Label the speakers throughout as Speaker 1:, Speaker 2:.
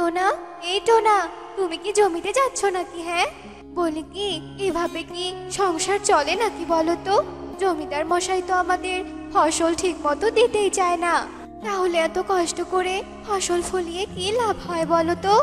Speaker 1: টোনা, এই টোনা, তুমি কি জমিতে যাচ্ছ নাকি? হ্যাঁ, বলি কি এভাবে কি সংসার চলে নাকি বলো তো? জমিদার মশাই তো আমাদের ফসল ঠিক মতো দিতেই চায় না, তাহলে এত কষ্ট করে ফসল ফলিয়ে কি লাভ হয় বলো তো?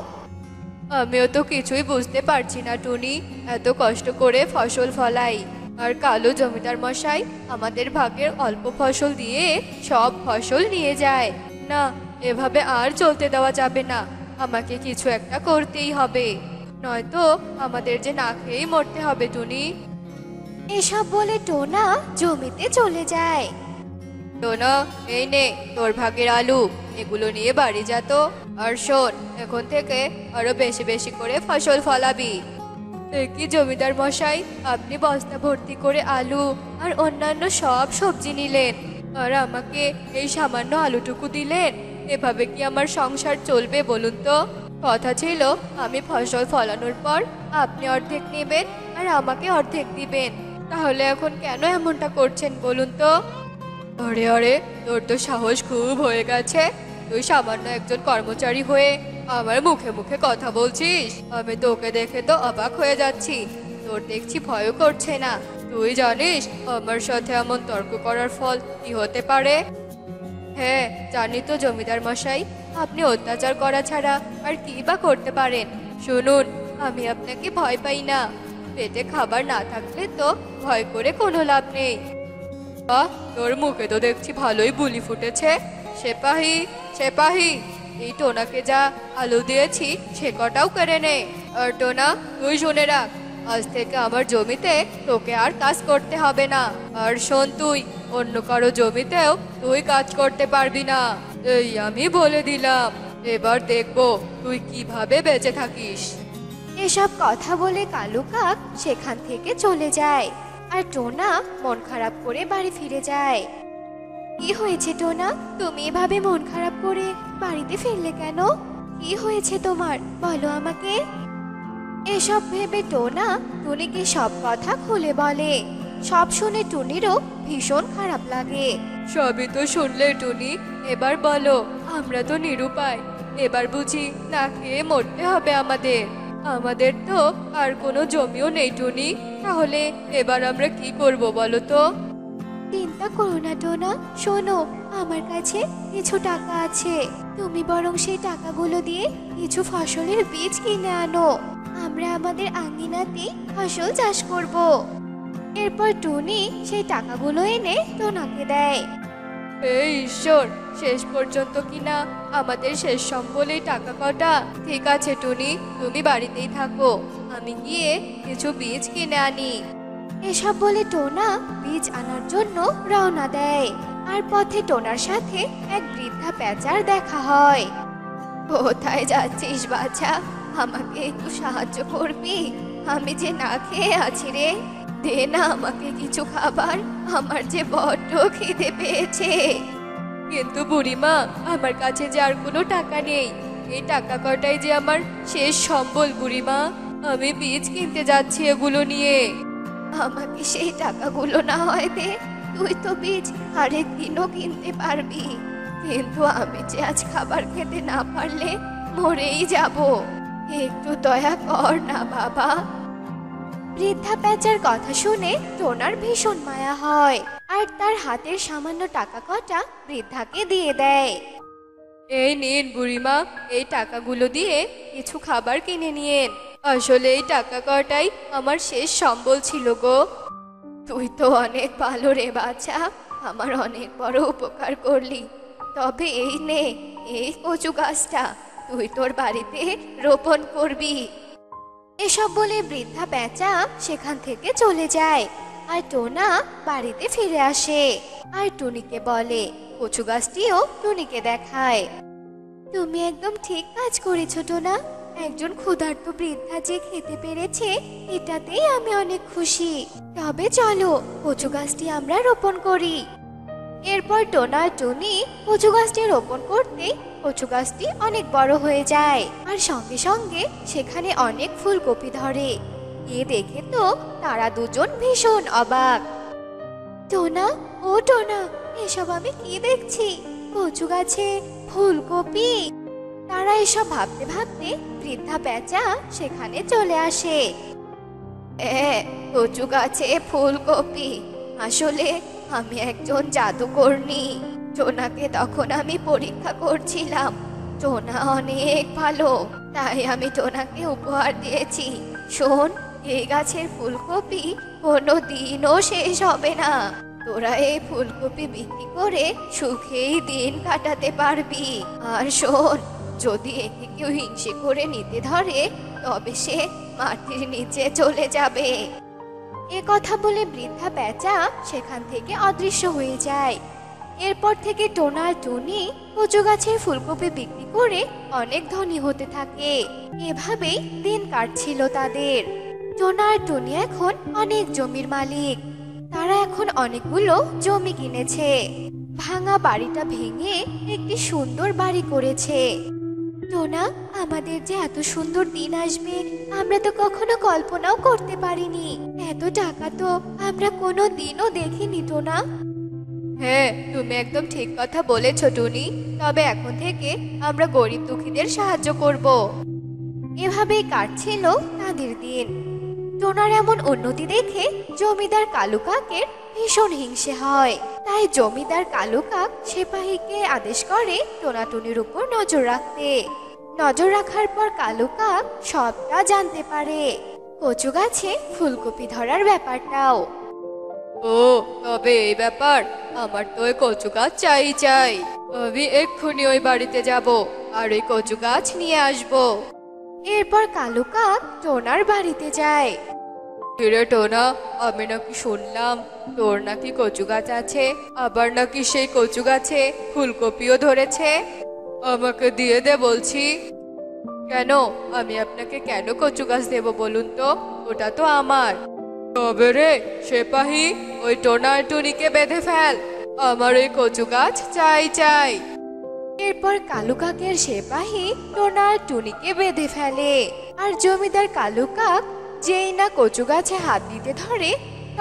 Speaker 2: আমিও তো কিছুই বুঝতে পারছি না টুনি। এত কষ্ট করে ফসল ফলাই, আর কালো জমিদার মশাই আমাদের ভাগের অল্প ফসল দিয়ে সব ফসল নিয়ে যায়। না, এভাবে আর চলতে দেওয়া যাবে না। আমাকে কিছু একটা করতেই হবে, নয়তো আমাদের যে না খেয়েই মরতে হবে টুনি।
Speaker 1: এসব বলে টোনা জমিতে চলে যায়।
Speaker 2: টোনা, এই নে তোর ভাগের আলু, এগুলো নিয়ে বাড়ি যা তো। আর শোন, এখন থেকে আরো বেশি বেশি করে ফসল ফলাবি। কি জমিদার মশাই, আপনি বস্তা ভর্তি করে আলু আর অন্যান্য সব সবজি নিলেন, আর আমাকে এই সামান্য আলুটুকু দিলেন? এভাবে কি আমার সংসার চলবে বলুন তো? কথা ছিল আমি ফসল ফলানোর পর আপনি অর্ধেক নেবেন আর আমাকে অর্ধেক দিবেন, তাহলে এখন কেন এমনটা করছেন বলুন তো? আরে আরে, তোর তো সাহস খুব হয়ে গেছে। তুই সামান্য একজন কর্মচারী হয়ে আমার মুখে মুখে কথা বলছিস। আমি তোকে দেখে তো অবাক হয়ে যাচ্ছি। তোর দেখছি ভয়ও করছে না। তুই জানিস আমার সাথে এমন তর্ক করার ফল কি হতে পারে? হ্যাঁ, জানি তো জমিদার মশাই, আপনি অত্যাচার করা ছাড়া আর কি বা করতে পারেন। শুনুন, আমি আপনাকে ভয় পাই না। পেটে খাবার না থাকলে তো ভয় করে কোনো লাভ নেই। বাহ, তোর মুখে তো দেখছি ভালোই বুলি ফুটেছে। সেপাহি, সেপাহি, এই টোনাকে যা আলু দিয়েছি সে কটাও কেড়ে নে। আর টোনা, তুই শুনে রাখ, আজ থেকে আমার জমিতে তোকে আর কাজ করতে হবে না। আর শোন, তুই অন্য কারো জমিতেও তুই কাজ করতে পারবি না, এই আমি বলে দিলাম। এবার দেখবো তুই কিভাবে বেঁচে থাকিস।
Speaker 1: এসব কথা বলে কালু কাক সেখান থেকে চলে যায়, আর টোনা মন খারাপ করে বাড়ি ফিরে যায়। কি হয়েছে টোনা, তুমি এভাবে মন খারাপ করে বাড়িতে ফিরলে কেন? কি হয়েছে তোমার, বলো আমাকে। এসব ভেবে টোনা টুনিকে সব কথা খুলে বলে। সব শুনে টুনিরও ভীষণ খারাপ লাগে।
Speaker 2: সবই তো শুনলে টুনি, এবার বলো, আমরা তো নিরুপায়। এবার বুঝি না খেয়ে মরতে হবে আমাদের। আমাদের তো আর কোনো জমিও নেই টুনি, তাহলে এবার আমরা কি করব বলো তো?
Speaker 1: চিন্তা করো না টোনা, শোনো, আমার কাছে কিছু টাকা আছে। তুমি বরং সেই টাকাগুলো দিয়ে কিছু ফসলের বীজ কিনে আনো। আমরা আমাদের আঙ্গিনাতে ফসল চাষ করব। এরপর টুনি সেই টাকাগুলো এনে টোনাকে দেয়।
Speaker 2: এই ঈশ্বর, শেষ পর্যন্ত কিনা আমাদের শেষ সম্বল এই টাকা কটা। ঠিক আছে টুনি, তুমি বাড়িতেই থাকো, আমি গিয়ে কিছু বীজ কিনে আনি।
Speaker 1: এসব বলে টোনা বীজ আনার জন্য রওনা দেয়। আর পথে টোনার সাথে এক বৃদ্ধা পেঁচার দেখা হয়। কোথায় যাচ্ছিস বাছা? আমাকে একটু সাহায্য করবি? আমি যে না খেয়ে আছি রে, দে না আমাকে কিছু খাবার, আমার যে বড্ড খিদে পেয়েছে।
Speaker 2: কিন্তু বুড়িমা, আমার কাছে যে আর কোনো টাকা নেই। এই টাকা কটাই যে আমার শেষ সম্বল বুড়িমা। আমি বীজ কিনতে যাচ্ছি এগুলো নিয়ে।
Speaker 1: আমাকে সেই টাকাগুলো না হয় দে, তুই তো বীজ আরেক দিনও কিনতে পারবি, কিন্তু আমি যে আজ খাবার খেতে না পারলে মরেই যাব। একটু দয়া কর না বাবা। বৃদ্ধা পেঁচার কথা শুনে টোনার ভীষণ মায়া হয়, আর তার হাতের সামান্য টাকা কটা বৃদ্ধাকে দিয়ে দেয়।
Speaker 2: এই নিন বুড়িমা, এই টাকাগুলো দিয়ে কিছু খাবার কিনে নিয়েন। আসলে এই টাকা কটাই আমার শেষ সম্বল ছিল গো।
Speaker 1: তুই তো অনেক ভালো রে বাছা, আমার অনেক বড় উপকার করলি। তবে এই নে, এই কচু গাছটা তুই তোর বাড়িতে রোপণ করবি। এসব বলে বৃদ্ধা পেঁচা সেখান থেকে চলে যায়, আর টোনা বাড়িতে ফিরে আসে আর টুনিকে বলে, কচু গাছটিও টুনিকে দেখায়। তুমি একদম ঠিক কাজ করেছো টোনা, একজন ক্ষুধার্ত বৃদ্ধা যে খেতে পেরেছে এটাতেই আমি অনেক খুশি। তবে চলো কচু গাছটি আমরা রোপণ করি। এরপর টোনা আর টুনি কচু গাছটি রোপণ করতে কচু গাছটি অনেক বড় হয়ে যায়, আর সঙ্গে সঙ্গে সেখানে অনেক ফুলকপি ধরে। এ দেখে তো তারা দুজন ভীষণ অবাক। টোনা, ও টোনা, এসব আমি কি দেখছি? কচু গাছে ফুলকপি! তারা এসব ভাবতে ভাবতে বৃদ্ধা পেঁচা সেখানে চলে আসে। কচু গাছে ফুলকপি, আসলে আমি একজন জাদুকর্ণী। টোনাকে তখন আমি পরীক্ষা করছিলাম। টোনা অনেক ভালো, তাই আমি টোনাকে উপহার দিয়েছি। শোন, এই গাছের ফুলকপি কোনো দিনও শেষ হবে না। তোরা এই ফুলকপি বিক্রি করে সুখেই দিন কাটাতে পারবি। আর শোন, যদি একে কেউ হিংসে করে নিতে ধরে তবে সে মাটির নিচে চলে যাবে। এ কথা বলে বৃদ্ধা পেঁচা সেখান থেকে অদৃশ্য হয়ে যায়। এরপর থেকে টোনা আর টুনি কচু গাছের ফুলকপি বিক্রি করে অনেক ধনী হতে থাকে। এভাবেই দিন কাটছিল তাদের। টোনা আর টুনি এখন অনেক জমির মালিক। তারা এখন অনেকগুলো জমি কিনেছে। ভাঙা বাড়িটা ভেঙে একটি সুন্দর বাড়ি করেছে। টোনা, আমাদের যে এত সুন্দর দিন আসবে আমরা তো কখনো কল্পনাও করতে পারিনি। এত টাকা তো আমরা কোনো দিনও দেখিনি টোনা।
Speaker 2: হ্যাঁ, তুমি একদম ঠিক কথা বলেছ টুনি। তবে এখন থেকে আমরা গরিব দুঃখীদের সাহায্য করব।
Speaker 1: এভাবেই কাটছিল তাদের দিন। টোনার এমন উন্নতি দেখে জমিদার কালু কাকের ভীষণ হিংসে হয়। তাই জমিদার কালু কাক সিপাহীকে আদেশ করে টোনাটুনির উপর নজর রাখতে। নজর রাখার পর কালু কাক সবটা জানতে পারে, কচু গাছে ফুলকপি ধরার ব্যাপারটাও।
Speaker 2: ও, তবে এই ব্যাপার, আমার তো ওই কচু গাছ চাই চাই। আমি এক্ষুনি ওই বাড়িতে যাব আর ওই কচু গাছ নিয়ে আসব।
Speaker 1: এরপর কালু কাক টোনার বাড়িতে যায়।
Speaker 2: কিরে টোনা, আমি নাকি শুনলাম তোর নাকি কচু গাছ আছে, আবার নাকি সেই কচু গাছে ফুলকপিও ধরেছে। আমাকে দিয়ে দে বলছি। কেন? আমি আপনাকে কেন কচু গাছ দেব বলুন তো? ওটা তো আমার। তবে রে সেপাহী, ওই টোনা আর টুনিকে বেঁধে ফেল। আমার ওই কচু গাছ চাই চাই।
Speaker 1: এরপর কালু কাকের সিপাহী টোনা আর টুনিকে বেঁধে ফেলে। আর জমিদার কালু কাক যেই না কচু গাছে হাত দিতে ধরে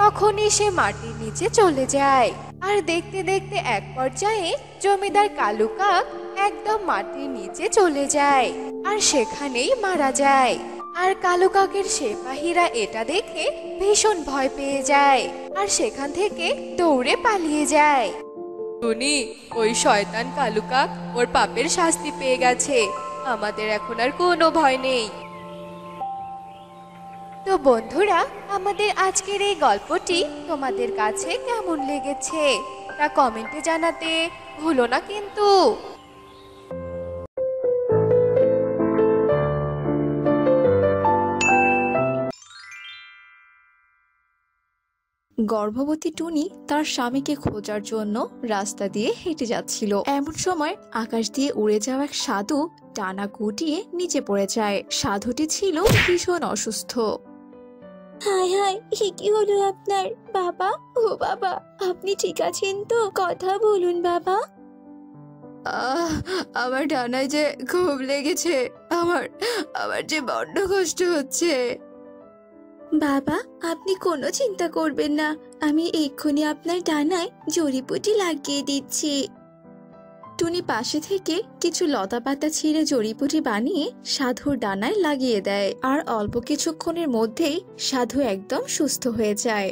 Speaker 1: তখনই সে মাটির নিচে চলে যায়। আর দেখতে দেখতে এক পর্যায়ে জমিদার কালু কাক একদম মাটির নিচে চলে যায় আর সেখানেই মারা যায়। আর কালু কাকের সিপাহীরা এটা দেখে ভীষণ ভয় পেয়ে যায় আর সেখান থেকে দৌড়ে পালিয়ে যায়।
Speaker 2: টুনি, ওই শয়তান কালু কাক ওর পাপের শাস্তি পেয়ে গেছে। আমাদের এখন আর কোনো ভয় নেই।
Speaker 1: তো বন্ধুরা, আমাদের আজকের এই গল্পটি তোমাদের কাছে কেমন লেগেছে তা কমেন্টে জানাতে ভুলো না কিন্তু।
Speaker 3: গর্ভবতী টুনি তার স্বামীকে খোঁজার জন্য রাস্তা দিয়ে হেঁটে যাচ্ছিল। এমন সময় আকাশ দিয়ে উড়ে যাওয়া এক সাধু ডানা গুটিয়ে নিচে পড়ে যায়। সাধুটি ছিল ভীষণ অসুস্থ।
Speaker 4: হায় হায়, কি হলো আপনার? বাবা, ও বাবা, আপনি ঠিক আছেন তো? কথা বলুন বাবা।
Speaker 3: আমার ডানায় যে খুব লেগেছে। আমার আমার যে বড্ড কষ্ট হচ্ছে।
Speaker 4: বাবা, আপনি কোনো চিন্তা করবেন না, আমি এক্ষুনি আপনার ডানায় জড়িবুটি লাগিয়ে দিচ্ছি।
Speaker 3: টুনি পাশে থেকে কিছু লতা পাতা ছিঁড়ে জড়িবুটি বানিয়ে সাধুর ডানায় লাগিয়ে দেয়। আর অল্প কিছুক্ষণের মধ্যেই সাধু একদম সুস্থ হয়ে যায়।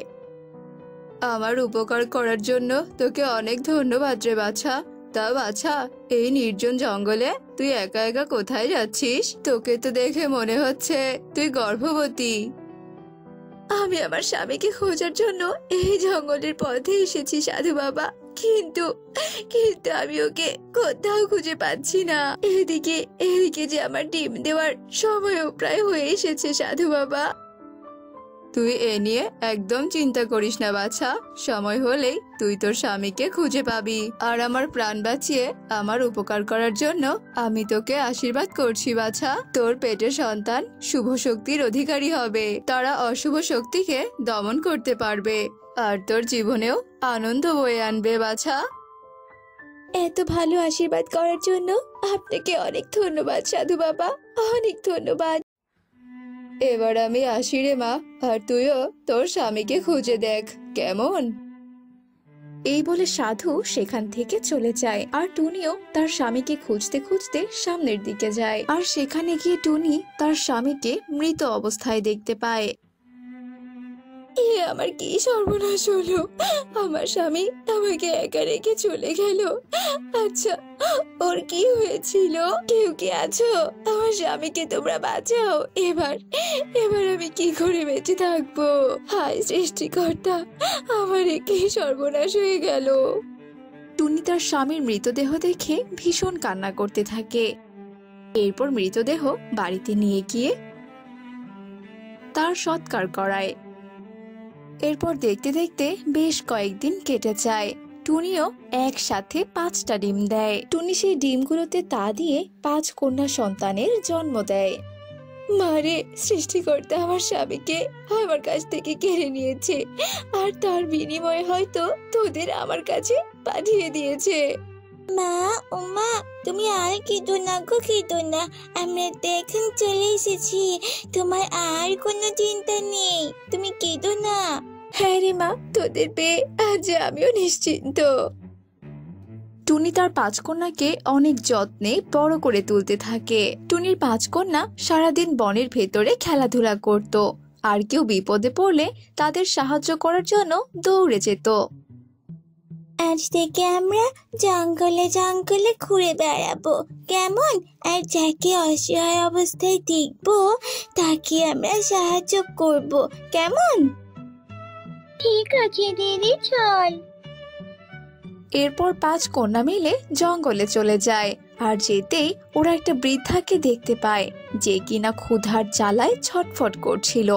Speaker 3: আমার উপকার করার জন্য তোকে অনেক ধন্যবাদ রে বাছা। তা বাছা, এই নির্জন জঙ্গলে তুই একা একা কোথায় যাচ্ছিস? তোকে তো দেখে মনে হচ্ছে তুই গর্ভবতী।
Speaker 4: আমি আমার স্বামীকে খোঁজার জন্য এই জঙ্গলের পথে এসেছি সাধু বাবা, কিন্তু কিন্তু আমি ওকে কোথাও খুঁজে পাচ্ছি না। এদিকে এদিকে যে আমার ডিম দেওয়ার সময়ও প্রায় হয়ে এসেছে সাধু বাবা।
Speaker 3: তুই এ নিয়ে একদম চিন্তা করিস না বাছা। সময় হলেই তুই তোর স্বামীকে খুঁজে পাবি। আর আমার প্রাণ বাঁচিয়ে আমার উপকার করার জন্য আমি তোকে আশীর্বাদ করছি বাছা। তোর পেটের সন্তান শুভ শক্তির অধিকারী হবে। তারা অশুভ শক্তিকে দমন করতে পারবে আর তোর জীবনেও আনন্দ বয়ে আনবে বাছা।
Speaker 4: এত ভালো আশীর্বাদ করার জন্য আপনাকে অনেক ধন্যবাদ সাধু বাবা, অনেক ধন্যবাদ।
Speaker 3: এবার আমি আসি রে মা, আর তুইও তোর স্বামীকে খুঁজে দেখ, কেমন? এই বলে সাধু সেখান থেকে চলে যায় আর টুনিও তার স্বামীকে খুঁজতে খুঁজতে সামনের দিকে যায়। আর সেখানে গিয়ে টুনি তার স্বামীকে মৃত অবস্থায় দেখতে পায়।
Speaker 4: এ আমার কি সর্বনাশ হলো! আমার স্বামী আমাকে একা রেখে চলে গেল। আচ্ছা, ওর কি হয়েছিল? কেউ কি আছো? আমার স্বামীকে তোমরা বাঁচাও। এবার এবার আমি কি করে বেঁচে থাকবো? হায় সৃষ্টিকর্তা, আমার এ কি সর্বনাশ হয়ে গেল!
Speaker 3: টুনি তার স্বামীর মৃতদেহ দেখে ভীষণ কান্না করতে থাকে। এরপর মৃতদেহ বাড়িতে নিয়ে গিয়ে তার সৎকার করায়। এরপর দেখতে দেখতে বেশ কয়েকদিন কেটে যায়। টুনিও একসাথে 5টা ডিম দেয়। টুনি সেই ডিমগুলোতে তা দিয়ে 5 কন্যা সন্তানের জন্ম দেয়।
Speaker 4: মারে, সৃষ্টিকর্তা আমার স্বামীকে আমার কাছ থেকে কেড়ে নিয়েছে, আর তার বিনিময়ে হয়তো তোদের আমার কাছে পাঠিয়ে দিয়েছে। মা, ওমা, তুমি আর কেঁদো না গো, কেঁদো না। আমরা তো এখন চলে এসেছি, তোমার আর কোনো চিন্তা নেই, তুমি কেঁদো না। হ্যাঁ রে মা, তোদের পেয়ে আজ আমিও নিশ্চিন্ত।
Speaker 3: টুনি তার 5 কন্যাকে অনেক যত্নে বড় করে তুলতে থাকে। টুনির 5 কন্যা সারাদিন বনের ভেতরে খেলাধুলা করত, আর কেউ বিপদে পড়লে তাদের সাহায্য করার জন্য দৌড়ে যেত।
Speaker 4: আজ থেকে আমরা জঙ্গলে জঙ্গলে ঘুরে বেড়াবো, কেমন? আর যাকে অসহায় অবস্থায় দেখবো তাকে আমরা সাহায্য করব, কেমন? ঠিক আছে দিদি, চল।
Speaker 3: এরপর 5 কন্যা মিলে জঙ্গলে চলে যায়। আর যেতেই ওরা একটা বৃদ্ধাকে দেখতে পায়, যে কিনা ক্ষুধার জ্বালায় ছটফট করছিল।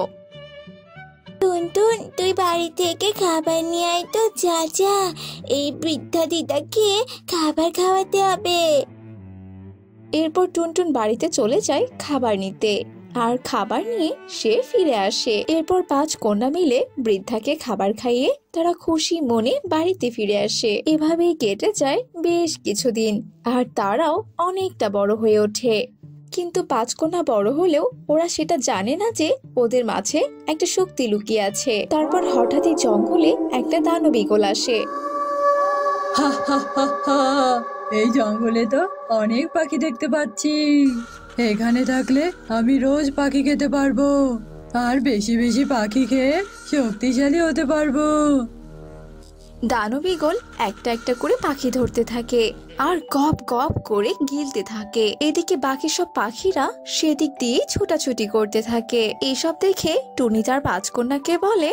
Speaker 4: টুনটুন, তুই বাড়ি থেকে খাবার নিয়ে আয় তো, যা যা। এই বৃদ্ধা দিদাকে খাবার খাওয়াতে হবে।
Speaker 3: এরপর টুনটুন বাড়িতে চলে যায় খাবার নিতে, আর খাবার নিয়ে সে ফিরে আসে। এরপর 5 কন্যা মিলে বৃদ্ধাকে খাবার খাইয়ে তারা খুশি মনে বাড়িতে ফিরে আসে। এভাবেই কেটে যায় বেশ কিছুদিন, আর তারাও অনেকটা বড় হয়ে ওঠে। কিন্তু 5 কন্যা বড় হলেও ওরা সেটা জানে না যে ওদের মাঝে একটা শক্তি লুকিয়ে আছে। তারপর হঠাৎই জঙ্গলে একটা দানব ঈগল আসে।
Speaker 5: হা হা হা হা, এই জঙ্গলে তো অনেক পাখি দেখতে পাচ্ছি। এখানে থাকলে আমি রোজ পাখি খেতে পারবো, আর বেশি বেশি পাখি খেয়ে শক্তিশালী হতে পারবো।
Speaker 3: দানব ঈগল একটা একটা করে পাখি ধরতে থাকে আর গপ গপ করে গিলতে থাকে। এদিকে বাকি সব পাখিরা সেদিক দিয়ে ছোটাছুটি করতে থাকে। এইসব দেখে টুনি তার 5 কন্যাকে বলে,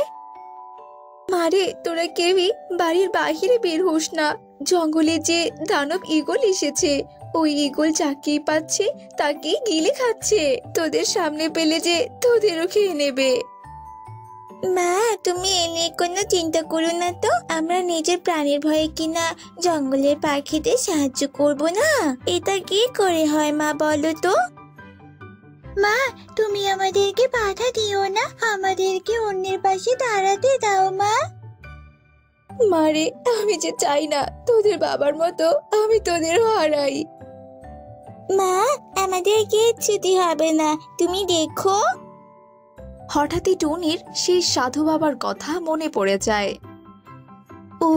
Speaker 4: মারে, তোরা কেউই বাড়ির বাহিরে বের হোস না। জঙ্গলে যে দানব ঈগল এসেছে, ওই ঈগল যাকেই পাচ্ছে তাকেই গিলে খাচ্ছে। তোদের সামনে পেলে যে তোদেরও খেয়ে নেবে। মা, তুমি এ নিয়ে কোনো চিন্তা করো না তো। আমরা নিজের প্রাণের ভয়ে কিনা জঙ্গলের পাখিদের সাহায্য করব না? এটা কি করে হয় মা, বলো তো? মা, তুমি আমাদেরকে বাধা দিও না, আমাদেরকে অন্যের পাশে দাঁড়াতে দাও মা। মারে, আমি যে চাই না তোদের বাবার মতো আমি তোদেরও হারাই। মা, আমাদের কিচ্ছুটি হবে না, তুমি দেখো।
Speaker 3: হঠাৎই টুনির সেই সাধু বাবার কথা মনে পড়ে যায়।
Speaker 4: ও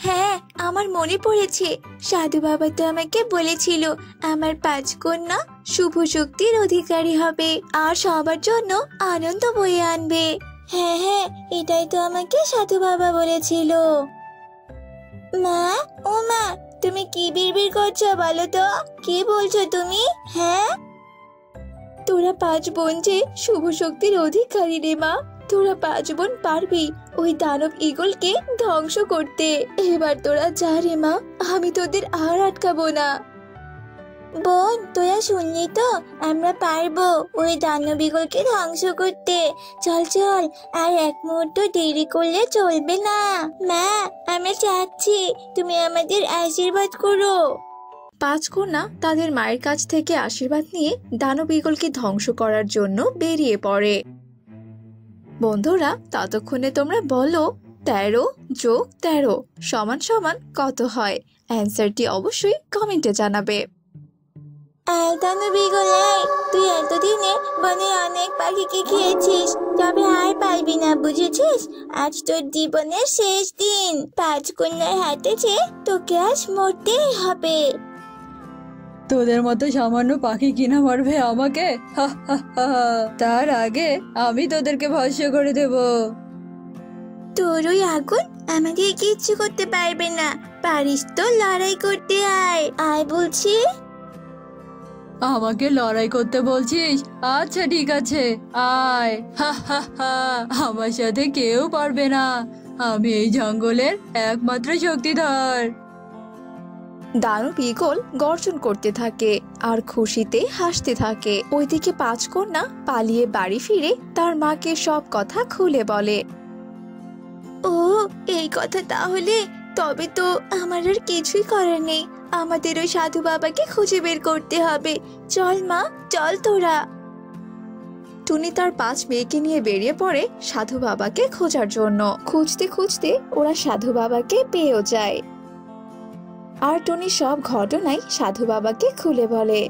Speaker 4: হ্যাঁ, আমার মনে পড়েছে। সাধু বাবা তো আমাকে বলেছিল আমার 5 কন্যা শুভ শক্তির অধিকারী হবে আর সবার জন্য আনন্দ বয়ে আনবে। হ্যাঁ হ্যাঁ, এটাই তো আমাকে সাধু বাবা বলেছিল। মা, ও মা, তুমি কি বিড়বিড় করছো বলো তো? কি বলছো তুমি? হ্যাঁ, তোরা 5 বোন যে শুভ শক্তির অধিকারী রে মা। তোরা 5 বোন পারবি ওই দানব ঈগলকে ধ্বংস করতে। এবার তোরা যা রে মা, আমি তোদের আর আটকাবো না। বোন, তোরা শুনলি তো, আমরা পারবো ওই দানব ঈগলকে ধ্বংস করতে। চল চল, আর এক মুহূর্ত দেরি করলে চলবে না। মা, আমরা চাচ্ছি, তুমি আমাদের আশীর্বাদ করো।
Speaker 3: 5 কন্যা তাদের মায়ের কাছ থেকে আশীর্বাদ নিয়ে দানব ঈগলকে ধ্বংস করার জন্য বেরিয়ে পড়ে। বন্ধুরা, ততক্ষণে তোমরা বলো 13 + 13 = কত হয়? অ্যান্সারটি অবশ্যই কমেন্টে জানাবে।
Speaker 4: আয় দানবী গোলাই, তুই এতদিনে বনে অনেক পাখিকে খেয়েছিস, তবে আর পারবি না, বুঝেছিস? আজ তোর জীবনের শেষ দিন। 5 কন্যার হাতে যে তোকে আজ মরতেই হবে।
Speaker 5: তোদের মতো সামান্য পাখি কিনা মারবে আমাকে? হা হা হা। তার আগে আমি তোদেরকে ভস্ম করে দেব।
Speaker 4: তোর ওই আগুন আমাদের কিচ্ছু করতে পারবে না। পারিস তো লড়াই করতে, আয় আয় বলছি।
Speaker 5: আমাকে লড়াই করতে বলছিস? আচ্ছা ঠিক আছে, আয়। হা হা হা। আমার সাথে কেউ পারবে না, আমি এই জঙ্গলের একমাত্র শক্তিধর।
Speaker 3: দানব ঈগল গর্জন করতে থাকে আর খুশিতে হাসতে থাকে। ওইদিকে 5 কন্যা পালিয়ে বাড়ি ফিরে তার মাকে সব কথা খুলে বলে।
Speaker 4: ও এই কথা তাহলে, তবে তো আমার আর কিছুই করার নেই। আমাদের ওই সাধু বাবাকে খুঁজে বের করতে হবে। চল মা, চল তোরা।
Speaker 3: টুনি তার 5 মেয়েকে নিয়ে বেরিয়ে পড়ে সাধু বাবাকে খোঁজার জন্য। খুঁজতে খুঁজতে ওরা সাধু বাবাকে পেয়েও যায় আর টুনি সব ঘটনাই সাধু বাবাকে খুলে বলে।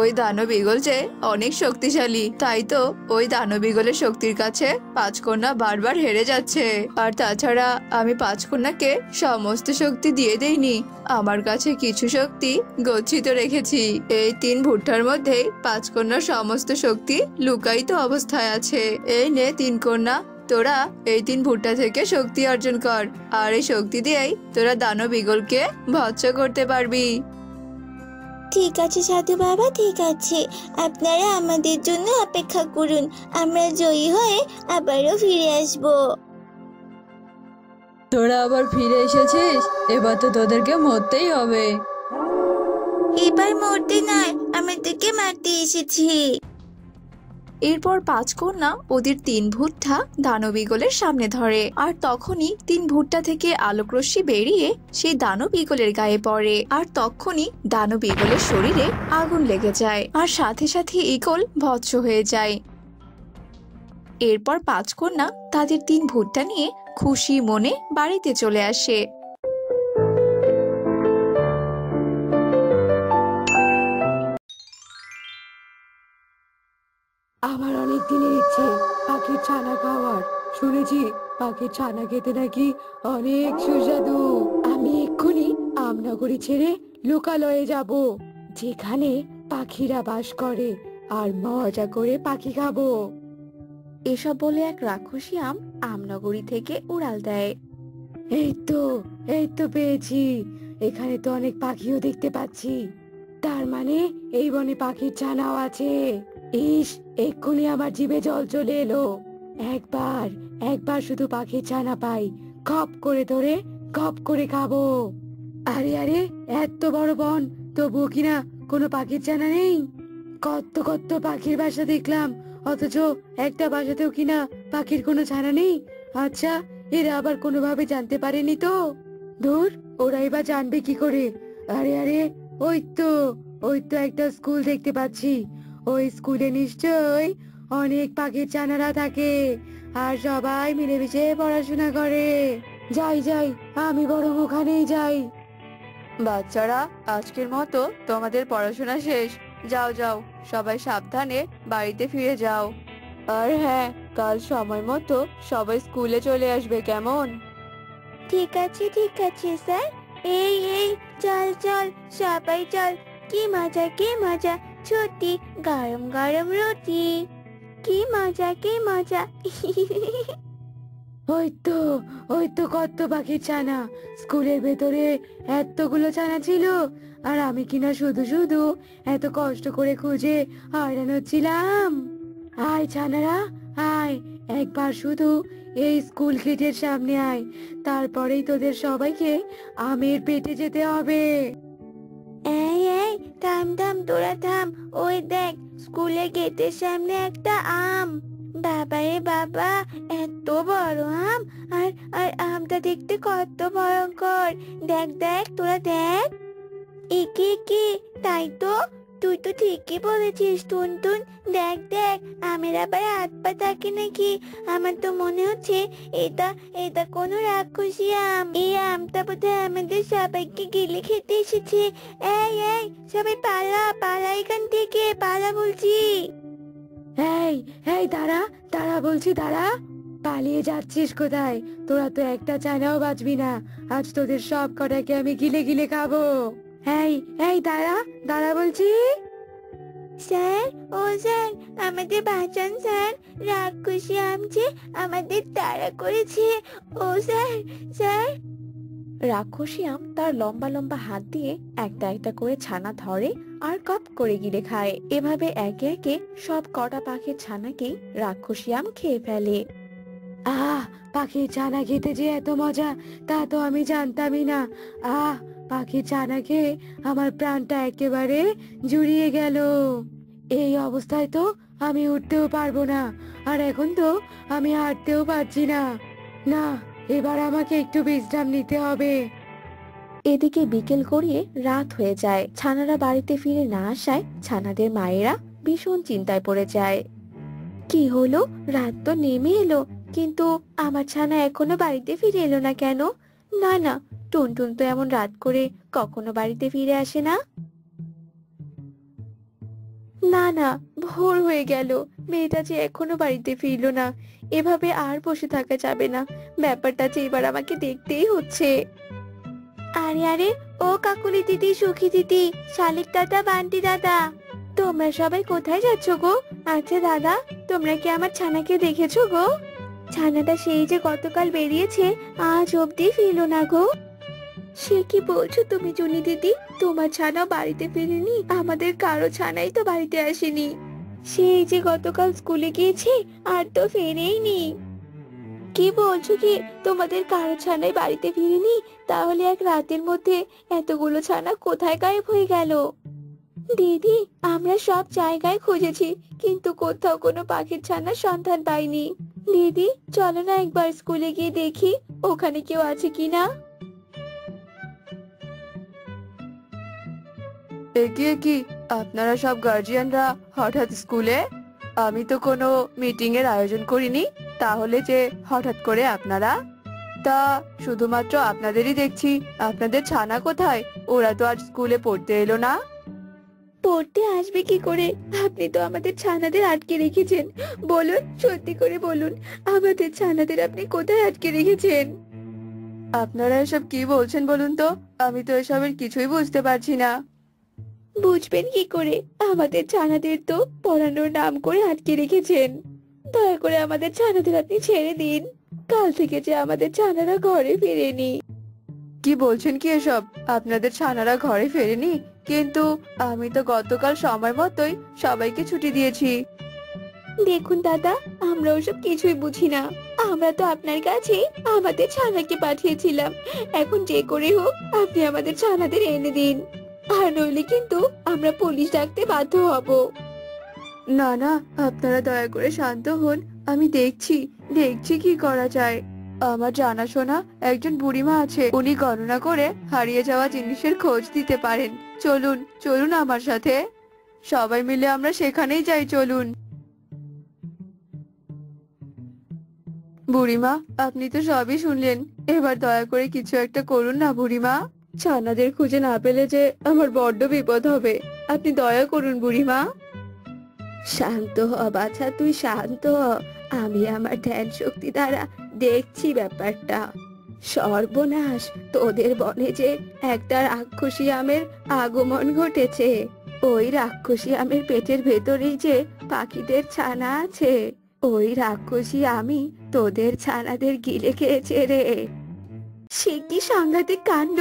Speaker 3: ওই দানব ঈগল যে অনেক শক্তিশালী, তাই তো ওই দানব ঈগলের শক্তির কাছে 5 কন্যা বারবার হেরে যাচ্ছে। আর তাছাড়া আমি 5 কন্যাকে সমস্ত শক্তি দিয়ে দেইনি, আমার কাছে কিছু শক্তি গচ্ছিত রেখেছি। এই 3 ভুট্টার মধ্যে 5 কন্যার সমস্ত শক্তি লুকায়িত অবস্থায় আছে। এই নে 3 কন্যা, তোরা এই 3 ভুট্টা থেকে শক্তি অর্জন কর, আর এই শক্তি দিয়েই তোরা দানব ঈগলকে ভৎস করতে পারবি।
Speaker 4: ঠিক আছে সাধু বাবা, ঠিক আছে। আপনারা আমাদের জন্য অপেক্ষা করুন, আমরা জয়ী হয়ে আবারও ফিরে আসবো।
Speaker 5: তোরা আবার ফিরে এসেছিস, এবার তো তোদেরকে মরতেই হবে।
Speaker 4: এবার মরতে নয়, আমাদেরকে মারতে এসেছি।
Speaker 3: এরপর 5 কন্যা ওদের 3 ভুট্টা দানব ঈগলের সামনে ধরে আর তখনই 3 ভুট্টা থেকে আলোকরশ্মি বেরিয়ে সেই দানব ঈগলের গায়ে পড়ে আর তখনই দানব ঈগলের শরীরে আগুন লেগে যায় আর সাথে সাথে ঈগল ভস্ম হয়ে যায়। এরপর 5 কন্যা তাদের 3 ভুট্টা নিয়ে খুশি মনে বাড়িতে চলে আসে।
Speaker 6: আমার অনেক দিনের ইচ্ছে পাখির ছানা খাওয়ার। শুনেছি পাখির ছানা খেতে নাকি অনেক সুস্বাদু। আমি এক্ষুনি আমনগরী ছেড়ে লোকালয়ে যাব, যেখানে পাখিরা বাস করে, আর মজা করে পাখি খাবো।
Speaker 3: এসব বলে এক রাক্ষসী আম আমনগরী থেকে উড়াল দেয়।
Speaker 6: এই তো পেয়েছি। এখানে তো অনেক পাখিও দেখতে পাচ্ছি, তার মানে এই বনে পাখির ছানাও আছে। ইস, এক্ষুনি আমার জিভে জল চলে এলো। একবার শুধু পাখির ছানা পাই, খপ করে ধরে খপ করে খাবো। আরে এত বড় বন, তবুও কিনা কোনো পাখির ছানা নেই। কত কত পাখির বাসা দেখলাম, অথচ একটা বাসাতেও কিনা পাখির কোনো ছানা নেই। আচ্ছা, এরা আবার কোনোভাবে জানতে পারেনি তো? ধুর, ওরাই বা জানবে কি করে? আরে ওই তো একটা স্কুল দেখতে পাচ্ছি। ওই স্কুলে নিশ্চয়ই অনেক পাখির ছানারা থাকে, আর সবাই মিলেমিশে পড়াশোনা করে। যাই, আমি বরং ওখানেই যাই।
Speaker 3: বাচ্চারা, আজকের মতো তোমাদের পড়াশোনা শেষ। যাও সবাই সাবধানে বাড়িতে ফিরে যাও। আর হ্যাঁ, কাল সময় মতো সবাই স্কুলে চলে আসবে, কেমন?
Speaker 4: ঠিক আছে স্যার। এই চল সবাই চল। কি মজা, সত্যি গরম গরম রুটি। কি মজা।
Speaker 6: ওই তো কত পাখির ছানা। স্কুলের ভেতরে এতগুলো ছানা ছিল, আর আমি কিনা শুধু এত কষ্ট করে খুঁজে হয়রান হচ্ছিলাম। আয় ছানারা, আয়, একবার শুধু এই স্কুল গেটের সামনে আয়, তারপরেই তোদের সবাইকে আমের পেটে যেতে হবে।
Speaker 4: এই থাম, তোরা থাম। ওই দেখ, স্কুলের গেটের সামনে একটা আম। বাবারে বাবা, এত বড় আম! আর আমটা দেখতে কত ভয়ঙ্কর। দেখ তোরা দেখ। একে তাই তো, তুই তো ঠিকই বলেছিস টুনটুন। দেখ দেখ, আমের আবার হাত পা থাকে নাকি? আমার তো মনে হচ্ছে এটা এটা কোনো রাক্ষসী আম। এই আমটা বোধহয় আমাদের সবাইকে গিলে খেতে এসেছে। এই এই, সবাই পালা পালা এখান থেকে, পালা বলছি।
Speaker 6: এই এই দাঁড়া দাঁড়া বলছি, দাঁড়া। পালিয়ে যাচ্ছিস কোথায়? তোরা তো একটা চানাও বাঁচবি না। আজ তোদের সব কটাকে আমি গিলে গিলে খাবো। এই এই দাঁড়া দাঁড়া বলছি।
Speaker 4: স্যার, ও স্যার, আমাদের বাঁচান স্যার। রাক্ষসী আম যে আমাদের তাড়া করেছে। ও স্যার, স্যার।
Speaker 3: রাক্ষসী আম তার লম্বা লম্বা হাত দিয়ে একটা একটা করে ছানা ধরে আর কপ করে গিলে খায়। এভাবে একে একে সব কটা পাখির ছানাকেই রাক্ষসী আম খেয়ে ফেলে।
Speaker 6: আহ, পাখির ছানা খেতে যে এত মজা তা তো আমি জানতামই না। আহ, পাখির ছানা খেয়ে আমার প্রাণটা একেবারে জুড়িয়ে গেল। এই অবস্থায় তো আমি উঠতেও পারবো না, আর এখন তো আমি হাঁটতেও পারছি না। না, এবার আমাকে একটু বিশ্রাম নিতে হবে।
Speaker 3: এদিকে বিকেল গড়িয়ে রাত হয়ে যায়। ছানারা বাড়িতে ফিরে না আসায় ছানাদের মায়েরা ভীষণ চিন্তায় পড়ে যায়। কি হলো, রাত তো নেমে এলো, কিন্তু আমার ছানা এখনো বাড়িতে ফিরে এলো না কেন? না না, টুনটুন তো এমন রাত করে কখনো বাড়িতে ফিরে আসে না। না না, ভোর হয়ে গেল, মেয়েটা যে এখনো বাড়িতে ফিরলো না। এভাবে আর বসে থাকা যাবে না, ব্যাপারটা যে এবার আমাকে দেখতেই হচ্ছে।
Speaker 4: আরে আরে, ও কাকুলি দিদি, সুখী দিদি, শালিক দাদা, বান্টি দাদা, তোমরা সবাই কোথায় যাচ্ছ গো? আচ্ছা দাদা, তোমরা কি আমার ছানাকে দেখেছো গো? ছানাটা সেই যে গতকাল বেরিয়েছে, আজ অব্দি ফিরলো না গো। সে কি বলছো তুমি জুনি দিদি? তোমার ছানা বাড়িতে ফিরেনি? আমাদের কারো ছানাই তো বাড়িতে আসেনি। সেই যে গতকাল স্কুলে গিয়েছে, আর তো ফেরেইনি। কি বলছো কি? তোমাদের কারো ছানাই বাড়িতে ফিরেনি? তাহলে এক রাতের মধ্যে এতগুলো ছানা কোথায় গায়েব হয়ে গেল? দিদি, আমরা সব জায়গায় খুঁজেছি, কিন্তু কোথাও কোনো পাখির ছানার সন্ধান পাইনি। দিদি, চলো না একবার স্কুলে গিয়ে দেখি ওখানে কেউ আছে কিনা।
Speaker 6: একে কি আপনারা সব গার্জিয়ানরা হঠাৎ স্কুলে? আমি তো কোনো মিটিং এর আয়োজন করিনি, তাহলে যে হঠাৎ করে আপনারা? তা শুধুমাত্র আপনাদেরই দেখছি। আপনাদের ছানা কোথায়? ওরা তো আজ স্কুলে পড়তে এলো না।
Speaker 4: পড়তে আসবে কি করে? আপনি তো আমাদের ছানাদের আটকে রেখেছেন। বলুন, সত্যি করে বলুন, আমাদের ছানাদের আপনি কোথায় আটকে রেখেছেন?
Speaker 6: আপনারা এসব কি বলছেন বলুন তো? আমি তো এসবের কিছুই বুঝতে পারছি না।
Speaker 4: বুঝবেন কি করে? আমাদের ছানাদের তো পড়ানোর নাম করে আটকে রেখেছেন। দয়া করে আমাদের ছানাদের আপনি ছেড়ে দিন। কাল থেকে যে আমাদের ছানারা ঘরে ফেরেনি।
Speaker 6: কি বলছেন কি এসব? আপনাদের ছানারা ঘরে ফেরেনি? কিন্তু আমি তো গতকাল সময় মতোই সবাইকে ছুটি দিয়েছি।
Speaker 4: দেখুন দাদা, আমরা ওসব কিছুই বুঝি না। আমরা তো আপনার কাছে আমাদের ছানাকে পাঠিয়েছিলাম। এখন যে করে হোক আপনি আমাদের ছানাদের এনে দিন, আর নইলে কিন্তু আমরা পুলিশ ডাকতে বাধ্য হব।
Speaker 6: না না, আপনারা দয়া করে শান্ত হন। আমি দেখছি দেখছি কি করা যায়। আমার জানাশোনা একজন বুড়িমা আছে, উনি গণনা করে হারিয়ে যাওয়া জিনিসের খোঁজ দিতে পারেন। চলুন চলুন আমার সাথে, সবাই মিলে আমরা সেখানেই যাই, চলুন। বুড়িমা, আপনি তো সবই শুনলেন, এবার দয়া করে কিছু একটা করুন না বুড়িমা। ছানাদের খুঁজে না পেলে যে আমার বড্ড বিপদ হবে, আপনি দয়া করুন বুড়িমা।
Speaker 4: শান্ত হ বাছা, তুই শান্ত হ। আমি আমার ধ্যান শক্তি দ্বারা দেখছি ব্যাপারটা। সর্বনাশ, তোদের বনে যে একটা রাক্ষসী আমের আগমন ঘটেছে। ওই রাক্ষসী আমের পেটের ভেতরেই যে পাখিদের ছানা আছে। ওই রাক্ষসী আমি তোদের ছানাদের গিলে খেয়েছে রে। সে কি সাংঘাতিক কাণ্ড!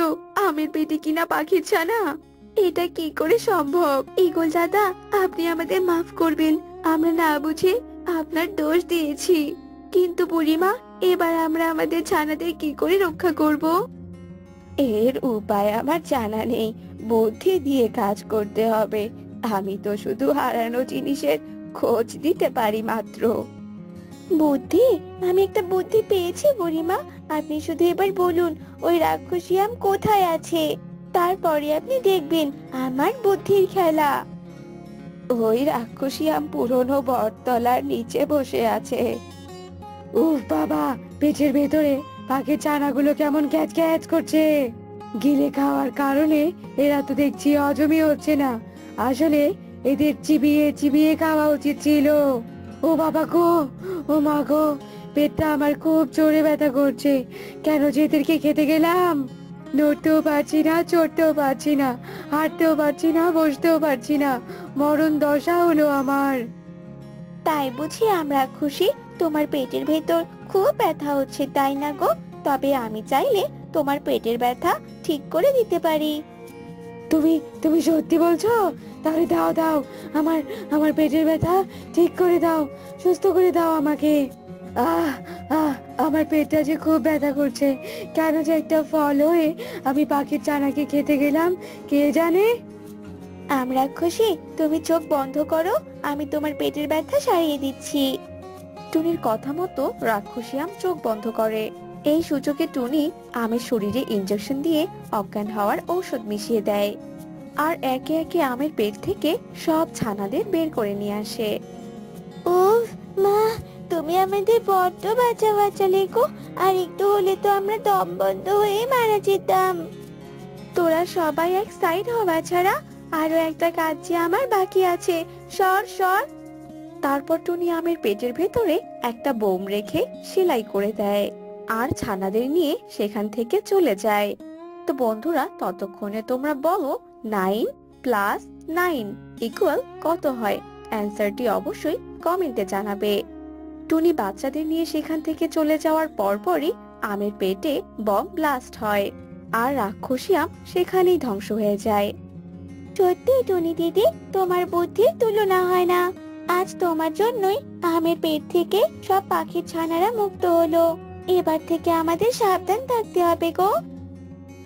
Speaker 4: আমের পেটে কিনা পাখির ছানা! এটা কি করে সম্ভব? ইগল দাদা, আপনি আমাদের মাফ করবেন, আমরা না বুঝে আপনার দোষ দিয়েছি। কিন্তু বুড়িমা, এবার আমরা আমাদের ছানাদের কি করে রক্ষা করব? এর উপায় আমার জানা নেই, বুদ্ধি দিয়ে কাজ করতে হবে। আমি তো শুধু হারানো জিনিসের খোঁজ দিতে পারি মাত্র। বুদ্ধি? আমি একটা বুদ্ধি পেয়েছি বুড়িমা। আপনি শুধু এবার বলুন ওই রাক্ষসী আম কোথায় আছে, তারপরে আপনি দেখবেন আমার বুদ্ধির খেলা।
Speaker 6: ওই রাক্ষসী আম পুরনো বটতলার নিচে বসে আছে। উফ বাবা, পেটের ভেতরে পাখির ছানাগুলো কেমন ক্যাচ ক্যাচ করছে। গিলে খাওয়ার কারণে এরা তো দেখছি হজমই হচ্ছে না। আসলে এদের চিবিয়ে চিবিয়ে খাওয়া উচিত ছিল। ও বাবা গো, ও মা গো, পেটটা আমার খুব জোরে ব্যথা করছে। কেন যে এদেরকে খেতে গেলাম? নড়তেও পারছি না, চড়তেও পারছি না, হাঁটতেও পারছি না, বসতেও পারছি না। মরণ দশা হলো আমার।
Speaker 4: তাই বুঝি আমরা খুশি? তোমার পেটের ভেতর খুব ব্যথা হচ্ছে তাই না গো? তবে আমি চাইলে তোমার পেটের ব্যথা ঠিক করে দিতে পারি।
Speaker 6: তুমি তুমি সত্যি বলছো? তাহলে দাও দাও, আমার আমার পেটের ব্যথা ঠিক করে দাও, সুস্থ করে দাও আমাকে। আহ আহ আমার পেটটা যে খুব ব্যথা করছে। কেন যে একটা ফল হয়ে আমি পাখির ছানাকে খেতে গেলাম, কে জানে।
Speaker 4: আমরা খুশি, তুমি চোখ বন্ধ করো, আমি তোমার পেটের ব্যথা সারিয়ে দিচ্ছি। টুনির কথা মতো রাক্ষসী আম চোখ বন্ধ করে। এই সুযোগে টুনি আমের শরীরে ইনজেকশন দিয়ে অজ্ঞান হওয়ার ঔষধ মিশিয়ে দেয়, আর একে একে আমের পেট থেকে সব ছানাদের বের করে নিয়ে আসে। উফ মা, তুমি আমাদের বড্ড বাঁচালে গো। আর একটু হলে তো আমরা দম বন্ধ হয়ে মারা যেতাম। তোরা সবাই এক সাইড হওয়া ছাড়া, আরো একটা কাজ যে আমার বাকি আছে। সর সর। তারপর টুনি আমের পেটের ভেতরে একটা বোম রেখে সেলাই করে দেয়, আর ছানাদের নিয়ে সেখান থেকে চলে যায়। তো বন্ধুরা, ততক্ষণে তোমরা বলো 9 + 9 = কত হয়? অ্যান্সারটি অবশ্যই কমেন্টে জানাবে। টুনি বাচ্চাদের নিয়ে সেখান থেকে চলে যাওয়ার পরপরই আমের পেটে বম ব্লাস্ট হয়, আর রাক্ষসী আম সেখানেই ধ্বংস হয়ে যায়। সত্যি টুনি দিদি, তোমার বুদ্ধির তুলনা হয় না। আজ তোমার জন্যই আমের পেট থেকে সব পাখির ছানারা মুক্ত হলো। এবার থেকে আমাদের সাবধান থাকতে হবে গো।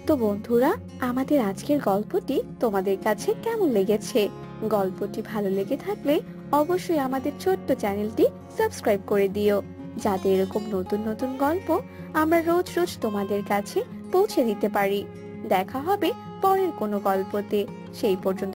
Speaker 4: তো বন্ধুরা, আমাদের আজকের গল্পটি তোমাদের কাছে কেমন লেগেছে? গল্পটি ভালো লেগে থাকলে অবশ্যই আমাদের ছোট্ট চ্যানেলটি সাবস্ক্রাইব করে দিও, যাতে এরকম নতুন নতুন গল্প আমরা রোজ রোজ তোমাদের কাছে পৌঁছে দিতে পারি। দেখা হবে পরের কোনো গল্পতে। সেই পর্যন্ত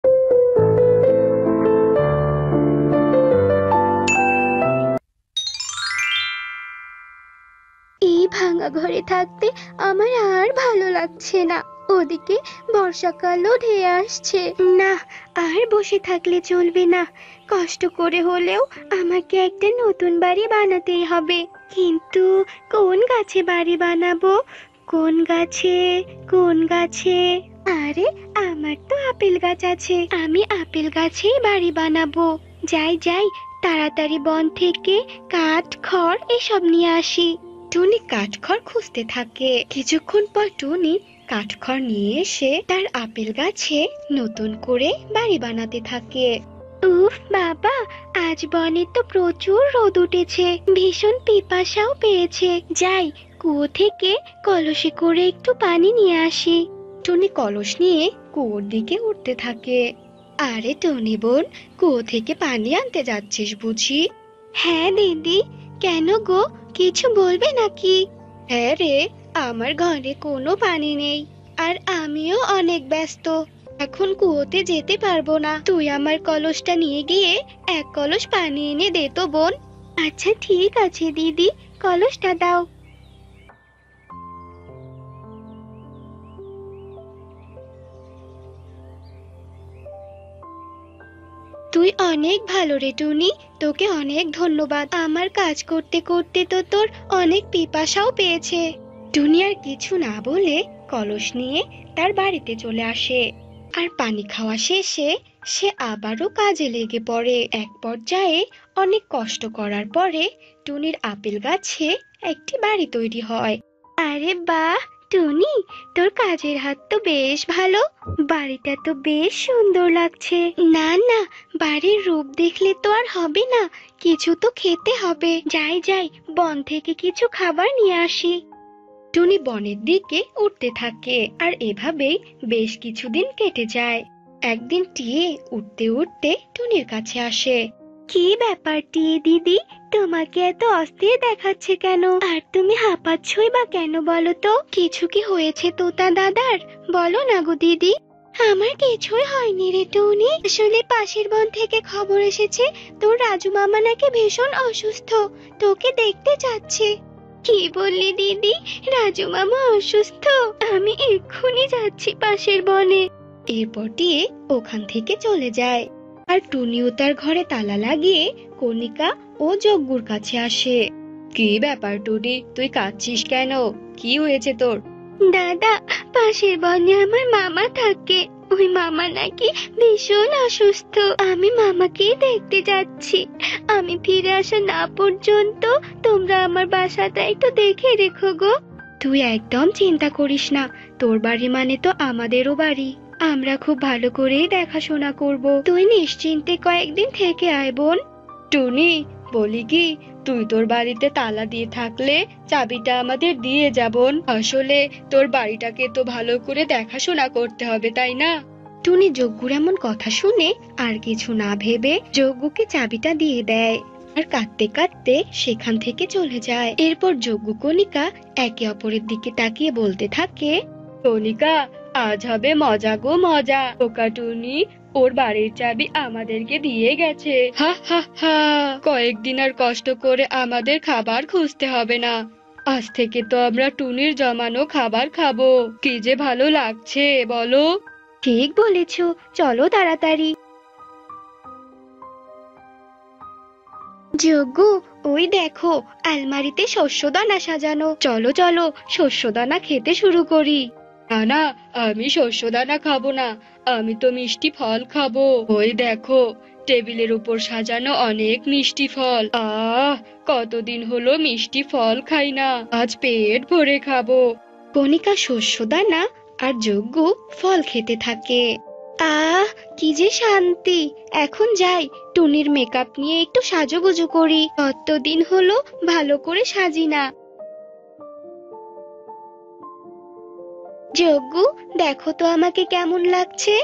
Speaker 7: এই ভাঙা ঘরে থাকতে আমার আর ভালো লাগছে না। ওদিকে বর্ষাকালও ধেয়ে আসছে। না, আর বসে থাকলে চলবে না। কষ্ট করে হলেও আমাকে একটা নতুন বাড়ি বানাতেই হবে। কিন্তু কোন গাছে বাড়ি বানাবো? কোন গাছে? কোন গাছে? আরে, আমার তো আপেল গাছ আছে। আমি আপেল গাছেই বাড়ি বানাবো। যাই যাই, তাড়াতাড়ি বন থেকে কাঠ, খড় এসব নিয়ে আসি। টুনি কাঠখড় খুঁজতে থাকে। কিছুক্ষণ পর টুনি কাঠখড় নিয়ে এসে তার আপেল গাছে নতুন করে বাড়ি বানাতে থাকে। উফ বাবা, আজ বনে তো প্রচুর রোদ উঠেছে, ভীষণ পিপাসাও পেয়েছে। যাই, কুয়ো থেকে কলসে করে একটু পানি নিয়ে আসি। টুনি কলস নিয়ে কুয়োর দিকে উঠতে থাকে। আরে টুনি বোন, কুয়ো থেকে পানি আনতে যাচ্ছিস বুঝি? হ্যাঁ দিদি। কেন গো, কিছু বলবে নাকি? হ্যাঁ রে, আমার ঘরে কোনো পানি নেই, আর আমিও অনেক ব্যস্ত। এখন কুয়োতে যেতে পারবো না। তুই আমার কলসটা নিয়ে গিয়ে এক কলস পানি এনে দে তো বোন। আচ্ছা ঠিক আছে দিদি, কলসটা দাও। তুই অনেক ভালো রে টুনি, তোকে অনেক ধন্যবাদ। আমার কাজ করতে করতে তো তোর অনেক পিপাসাও পেয়েছে। টুনি আর কিছু না বলে কলস নিয়ে তার বাড়িতে চলে আসে, আর পানি খাওয়া শেষে সে আবারও কাজে লেগে পড়ে। এক পর্যায়ে অনেক কষ্ট করার পরে টুনির আপেল গাছে একটি বাড়ি তৈরি হয়। আরে বাহ টুনি, তোর কাজের হাত তো বেশ ভালো। বাড়িটা তো বেশ সুন্দর লাগছে। না না, বাড়ির রূপ দেখলে তো আর হবে না, কিছু তো খেতে হবে। যাই যাই, বন থেকে কিছু খাবার নিয়ে আসি। টুনি বনের দিকে উঠতে থাকে, আর এভাবেই বেশ কিছুদিন কেটে যায়। একদিন টিয়ে উঠতে উঠতে টুনির কাছে আসে। কি ব্যাপার টিয়ে দিদি, তোমাকে এত অস্থির দেখাচ্ছে কেন? আর তুমি হাঁপাচ্ছই বা কেন বলো তো? কিছু কি হয়েছে তোতা দাদার? বলো না গো দিদি। আমার কিছুই হয়নি রে টুনি। আসলে পাশের বন থেকে খবর এসেছে তোর রাজু মামা নাকি ভীষণ অসুস্থ, তোকে দেখতে যাচ্ছে। কি বললি দিদি? রাজু মামা অসুস্থ? আমি এক্ষুনি যাচ্ছি পাশের বনে। এরপর দিয়ে ওখান থেকে চলে যায়। আর টুনিও তার ঘরে তালা লাগিয়ে কণিকা ও যজ্ঞুর কাছে আসে।
Speaker 2: কি ব্যাপার টুনি, তুই কাঁদছিস কেন? কি হয়েছে তোর?
Speaker 7: দাদা, পাশের বনে আমার মামা থাকে, ওই মামা নাকি ভীষণ অসুস্থ। আমি মামাকে দেখতে যাচ্ছি। আমি ফিরে আসা না পর্যন্ত তোমরা আমার বাসাটা একটু দেখে রেখো গো। তুই একদম চিন্তা করিস না, তোর বাড়ি মানে তো আমাদেরও বাড়ি। আমরা খুব ভালো করেই দেখাশোনা করব। তুই নিশ্চিন্তে কয়েকদিন থেকে আয় বোন।
Speaker 2: টুনি, বলি কি, তুই তোর বাড়িতে তালা দিয়ে থাকলে চাবিটা আমাদের দিয়ে যাবন। আসলে তোর বাড়িটাকে তো ভালো করে দেখাশোনা করতে হবে, তাই না?
Speaker 7: টুনি যজ্ঞুর এমন কথা শুনে আর কিছু না ভেবে যজ্ঞকে চাবিটা দিয়ে দেয় আর কাঁদতে কাঁদতে সেখান থেকে চলে যায়। এরপর যজ্ঞ কণিকা একে অপরের দিকে তাকিয়ে বলতে থাকে,
Speaker 2: কণিকা, আজ হবে মজা গো মজা। ওকা টুনি ওর বাড়ির চাবি আমাদেরকে দিয়ে গেছে। হা হা হা, কয়েকদিন আর কষ্ট করে আমাদের খাবার খুঁজতে হবে না। আজ থেকে তো আমরা টুনির জমানো খাবার খাবো। কি যে ভালো লাগছে বলো।
Speaker 7: ঠিক বলেছো, চলো তাড়াতাড়ি। যজ্ঞ, ওই দেখো আলমারিতে শস্যদানা সাজানো। চলো চলো শস্যদানা খেতে শুরু করি।
Speaker 2: না না, আমি শস্যদানা খাবো না, আমি তো মিষ্টি ফল খাবো। ওই দেখো টেবিলের উপর সাজানো অনেক মিষ্টি ফল। কতদিন হলো মিষ্টি ফল খাই না, আজ পেট ভরে খাবো।
Speaker 7: কণিকা শস্যদানা আর যজ্ঞ ফল খেতে থাকে। আহ, কি যে শান্তি। এখন যাই, টুনির মেকআপ নিয়ে একটু সাজুগুজু করি। কতদিন হলো ভালো করে সাজি না। যজ্ঞ, দেখো তো আমাকে কেমন লাগছে।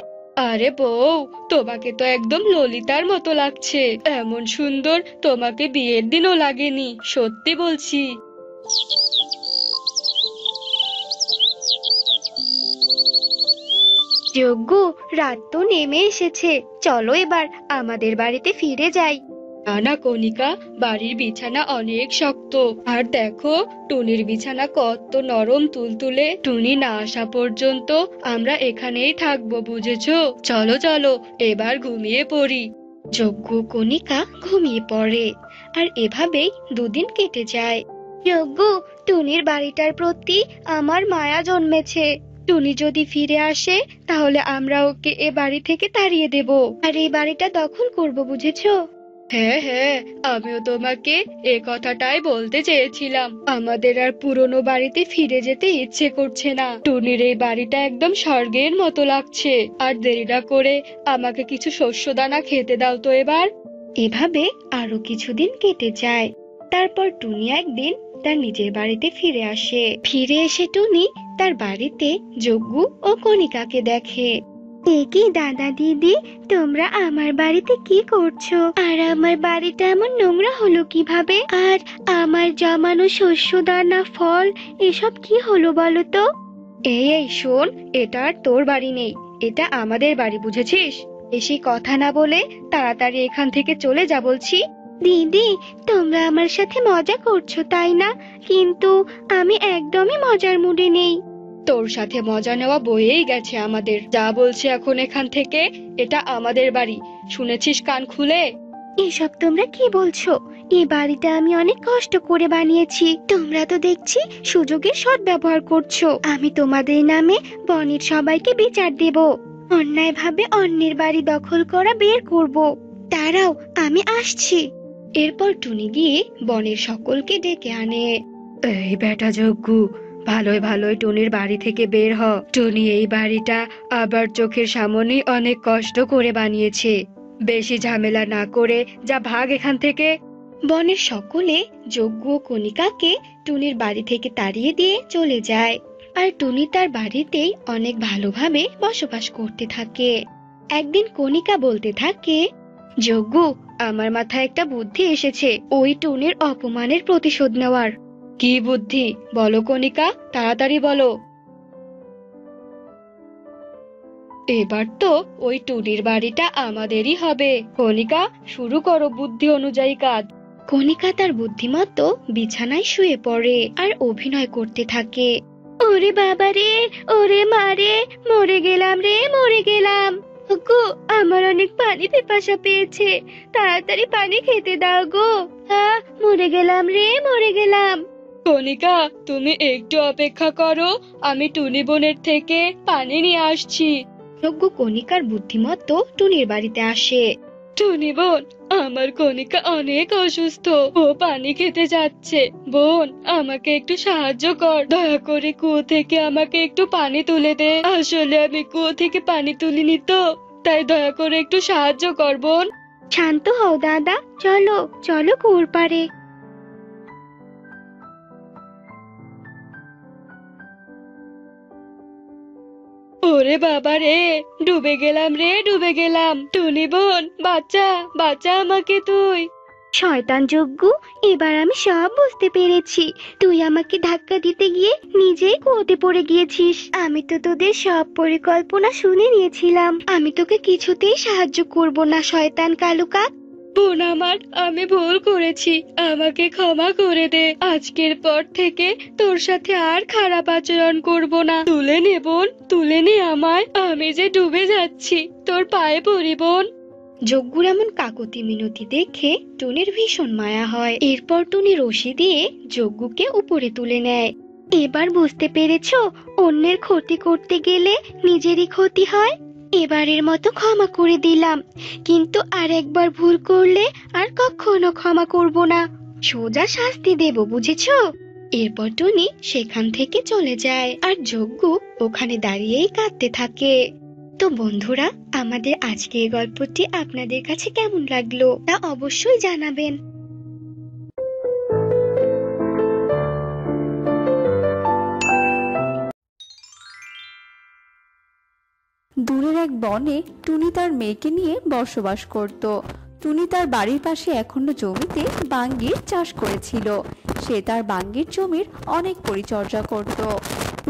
Speaker 2: আরে বউ, তোমাকে তো একদম ললিতার মতো লাগছে। এমন সুন্দর তোমাকে বিয়ের দিনও লাগেনি, সত্যি বলছি।
Speaker 7: যজ্ঞ, রাত তো নেমে এসেছে, চলো এবার আমাদের বাড়িতে ফিরে যাই।
Speaker 2: না না কণিকা, বাড়ির বিছানা অনেক শক্ত। আর দেখো টুনির বিছানা কত নরম তুলতুলে। টুনি না আসা পর্যন্ত আমরা এখানেই থাকবো, বুঝেছো? চলো চলো এবার ঘুমিয়ে পড়ি।
Speaker 7: যজ্ঞ কণিকা ঘুমিয়ে পড়ে আর এভাবেই দুদিন কেটে যায়। যজ্ঞ, টুনির বাড়িটার প্রতি আমার মায়া জন্মেছে। টুনি যদি ফিরে আসে তাহলে আমরা ওকে এ বাড়ি থেকে তাড়িয়ে দেব আর এই বাড়িটা দখল করব, বুঝেছো?
Speaker 2: হ্যাঁ হ্যাঁ, আমিও তোমাকে এ কথাটাই বলতে চেয়েছিলাম। আমাদের আর পুরনো বাড়িতে ফিরে যেতে ইচ্ছে করছে না। টুনির এই বাড়িটা একদম স্বর্গের মতো লাগছে। আর দেরি না করে আমাকে কিছু শস্যদানা খেতে দাও তো এবার।
Speaker 7: এভাবে আরো কিছুদিন কেটে যায়। তারপর টুনি একদিন তার নিজের বাড়িতে ফিরে আসে। ফিরে এসে টুনি তার বাড়িতে যজ্ঞ ও কণিকাকে দেখে। কি দাদা দিদি, তোমরা আমার বাড়িতে কি করছো? আর আমার বাড়িটা এমন নোংরা হলো কিভাবে? আর আমার জমানো শস্যদানা ফল এসব কি হলো বলো তো?
Speaker 2: এই এই শোন, এটা আর তোর বাড়ি নেই, এটা আমাদের বাড়ি, বুঝেছিস? বেশি কথা না বলে তাড়াতাড়ি এখান থেকে চলে যা বলছি।
Speaker 7: দিদি, তোমরা আমার সাথে মজা করছো তাই না? কিন্তু আমি একদমই মজার মুডে নেই।
Speaker 2: তোর সাথে মজা নেওয়া বয়েই গেছে আমাদের। যা বলছি এখন এখান থেকে, এটা আমাদের বাড়ি, শুনেছিস কান খুলে?
Speaker 7: এসব তোমরা কি বলছো? এই বাড়িটা আমি অনেক কষ্ট করে বানিয়েছি। তোমরা তো দেখছি সুযোগের সদ্ব্যবহার করছো। আমি তোমাদের নামে বনের সবাইকে বিচার দেব। অন্যায়ভাবে অন্যের বাড়ি দখল করা বের করব। দাঁড়াও, আমি আসছি। এরপর টুনি গিয়ে বনের সকলকে ডেকে আনে।
Speaker 2: এই বেটা যজ্ঞ, ভালোই ভালোই টুনির বাড়ি থেকে বের হ। টুনি এই বাড়িটা আবার চোখের সামনেই অনেক কষ্ট করে বানিয়েছে। বেশি ঝামেলা না করে যা, ভাগ এখান থেকে।
Speaker 7: বনের সকলে যজ্ঞ ও কণিকাকে টুনির বাড়ি থেকে তাড়িয়ে দিয়ে চলে যায়। আর টুনি তার বাড়িতেই অনেক ভালোভাবে বসবাস করতে থাকে। একদিন কণিকা বলতে থাকে,
Speaker 2: যজ্ঞ, আমার মাথায় একটা বুদ্ধি এসেছে, ওই টুনির অপমানের প্রতিশোধ নেওয়ার। কি বুদ্ধি বলো কণিকা, তাড়াতাড়ি বলো।
Speaker 8: এবার তো ওই টুনির বাড়িটা আমাদেরই হবে। কণিকা, শুরু করো বুদ্ধি অনুযায়ী কাজ।
Speaker 7: কণিকা তার বুদ্ধিমতো বিছানায় শুয়ে পড়ে আর অভিনয় করতে থাকে। ওরে বাবা রে, ওরে মা রে, মরে গেলাম রে, মরে গেলাম। গো, আমার অনেক পানি পিপাসা পেয়েছে, তাড়াতাড়ি পানি খেতে দাও গো। মরে গেলাম রে, মরে গেলাম।
Speaker 8: কণিকা, তুমি একটু অপেক্ষা করো, আমি টুনি বোনের থেকে পানি নিয়ে আসছি।
Speaker 7: যজ্ঞ কণিকার বুদ্ধিমতো টুনির বাড়িতে আসে।
Speaker 8: টুনি বোন, আমার কণিকা অনেক অসুস্থ, ও পানি খেতে যাচ্ছে। বোন, আমাকে একটু সাহায্য কর, দয়া করে কুয়ো থেকে আমাকে একটু পানি তুলে দে। আসলে আমি কুয়ো থেকে পানি তুলিনি তো, তাই দয়া করে একটু সাহায্য কর বোন।
Speaker 7: শান্ত হও দাদা, চলো চলো কুয়োর পাড়ে।
Speaker 8: ওরে বাবা রে, ডুবে গেলাম রে, ডুবে গেলাম। টুনি বোন, বাঁচা, বাঁচা আমাকে তুই।
Speaker 7: শয়তান যজ্ঞ, এবার আমি সব বুঝতে পেরেছি। তুই আমাকে ধাক্কা দিতে গিয়ে নিজেই কুয়োতে পড়ে গিয়েছিস। আমি তো তোদের সব পরিকল্পনা শুনে নিয়েছিলাম। আমি তোকে কিছুতেই সাহায্য করব না, শয়তান কালু কাক।
Speaker 8: বোন আমার, আমি ভুল করেছি, আমাকে ক্ষমা করে দে। আজকের পর থেকে তোর সাথে আর খারাপ আচরণ করব না। তুলে নে বোন, তুলে নে আমায়, আমি যে ডুবে যাচ্ছি, তোর পায়ে পড়ি বোন।
Speaker 7: যজ্ঞুর এমন কাকুতি মিনতি দেখে টুনির ভীষণ মায়া হয়। এরপর টুনি রশি দিয়ে যজ্ঞুকে উপরে তুলে নেয়। এবার বুঝতে পেরেছো, অন্যের ক্ষতি করতে গেলে নিজেরই ক্ষতি হয়। এবারের মতো ক্ষমা করে দিলাম, কিন্তু আর একবার ভুল করলে আর কখনো ক্ষমা করব না। সোজা শাস্তি দেব, বুঝেছো? এরপর টুনি সেখান থেকে চলে যায় আর যজ্ঞ ওখানে দাঁড়িয়েই কাঁদতে থাকে। তো বন্ধুরা, আমাদের আজকের গল্পটি আপনাদের কাছে কেমন লাগলো তা অবশ্যই জানাবেন।
Speaker 3: দূরের এক বনে টুনি তার মেয়েকে নিয়ে বসবাস করত। টুনি তার বাড়ির পাশে এখনো জমিতে বাঙ্গির চাষ করেছিল। সে তার বাঙ্গির জমির অনেক পরিচর্যা করত।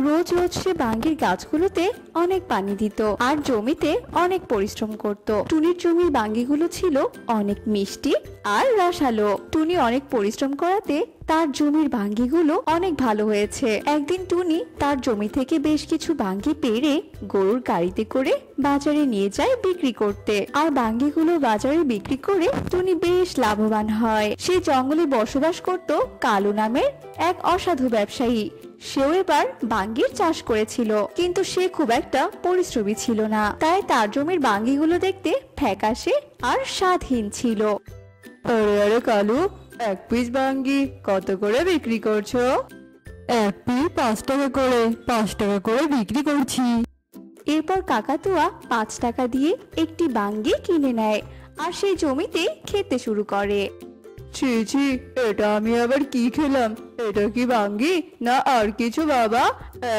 Speaker 3: রোজ রোজ সে বাঙ্গির গাছগুলোতে অনেক পানি দিত আর জমিতে অনেক পরিশ্রম করত। টুনির জমির বাঙ্গিগুলো ছিল অনেক মিষ্টি আর রসালো। টুনি অনেক পরিশ্রম করাতে তার জমির বাঙ্গিগুলো অনেক ভালো হয়েছে। একদিন টুনি তার জমি থেকে বেশ কিছু বাঙ্গি পেড়ে গরুর গাড়িতে করে বাজারে নিয়ে যায় বিক্রি করতে। আর বাঙ্গিগুলো বাজারে বিক্রি করে টুনি বেশ লাভবান হয়। সে জঙ্গলে বসবাস করত কালু নামের এক অসাধু ব্যবসায়ী। সেও এবার বাঙ্গির চাষ করেছিল, কিন্তু সে খুব একটা পরিশ্রমী ছিল না, তাই তার জমির বাঙ্গিগুলো দেখতে ফ্যাকাশে আর স্বাদহীন ছিল।
Speaker 5: আরে আরে কালু, এক পিস বাঙ্গি কত করে বিক্রি করছো? এক পিস 5 টাকা করে, 5 টাকা করে বিক্রি করছি।
Speaker 3: এরপর কাকাতুয়া 5 টাকা দিয়ে একটি বাঙ্গি কিনে নেয় আর সেই জমিতে খেতে শুরু করে।
Speaker 5: ছি ছি, এটা আমি আবার কি খেলাম? এটা কি বাঙ্গি না আর কিছু বাবা?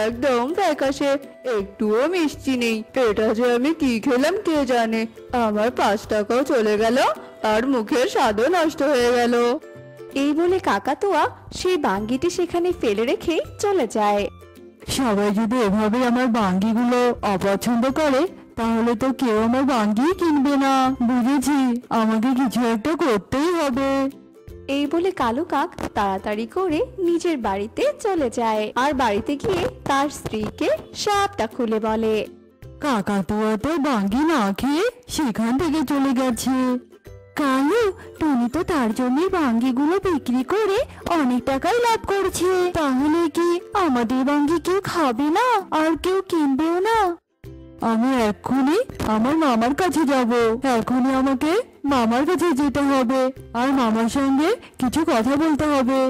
Speaker 5: একদম ফ্যাকাশে, একটুও মিষ্টি নেই। এটা যে আমি কি খেলাম কে জানে। আমার 5 টাকাও চলে গেল আর মুখের স্বাদও নষ্ট হয়ে গেল।
Speaker 3: এই বলে কাকাতুয়া সেই বাঙ্গিটি সেখানে ফেলে রেখে চলে যায়।
Speaker 5: সবাই যদি এভাবে আমার বাঙ্গিগুলো অপছন্দ করে তাহলে তো কেউ আমার বাঙ্গি কিনবে না। বুঝেছি, আমাকে কিছু একটা করতেই হবে।
Speaker 3: এই বলে কালু কাক তাড়াতাড়ি করে নিজের বাড়িতে চলে যায় আর বাড়িতে গিয়ে তার স্ত্রীকে সবটা খুলে বলে।
Speaker 5: কাকাতুয়া তো বাঙ্গি না খেয়ে সেখান থেকে চলে গেছে। কালু, টুনি তো তার জন্য বাঙ্গিগুলো বিক্রি করে অনেক টাকাই লাভ করছে। তাহলে কি আমাদের বাঙ্গি কেউ খাবে না আর কেউ কিনবেও না? আমি এক্ষুনি আমার মামার কাছে যাব। এখনই আমাকে মামার কাছে যেতে হবে আর মামার সঙ্গে কিছু কথা বলতে হবে।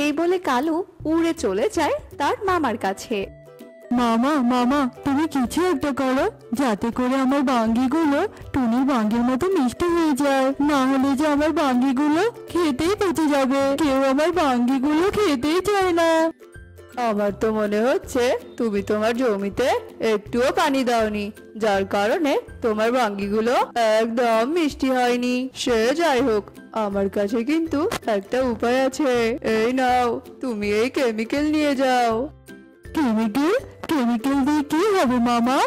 Speaker 3: এই বলে কালু উড়ে চলে যায় তার মামার কাছে।
Speaker 5: মামা মামা, তুমি কিছু একটা করো যাতে করে আমার বাঙ্গিগুলো টুনির বাঙ্গির মতো মিষ্টি হয়ে যায়। না হলে যে আমার বাঙ্গিগুলো খেতেই পচে যাবে। কেউ আমার বাঙ্গিগুলো খেতেই চায় না। আমার তো মনে হচ্ছে তুমি তোমার জমিতে একটুও পানি দাওনি, যার কারণে তোমার বাঙ্গিগুলো একদম মিষ্টি হয়নি। সে যাই হোক, আমার কাছে কিন্তু একটা উপায় আছে। এই নাও, তুমি এই কেমিক্যাল নিয়ে যাও। কেমিক্যাল? কেমিক্যাল দিয়ে কি হবে মামা?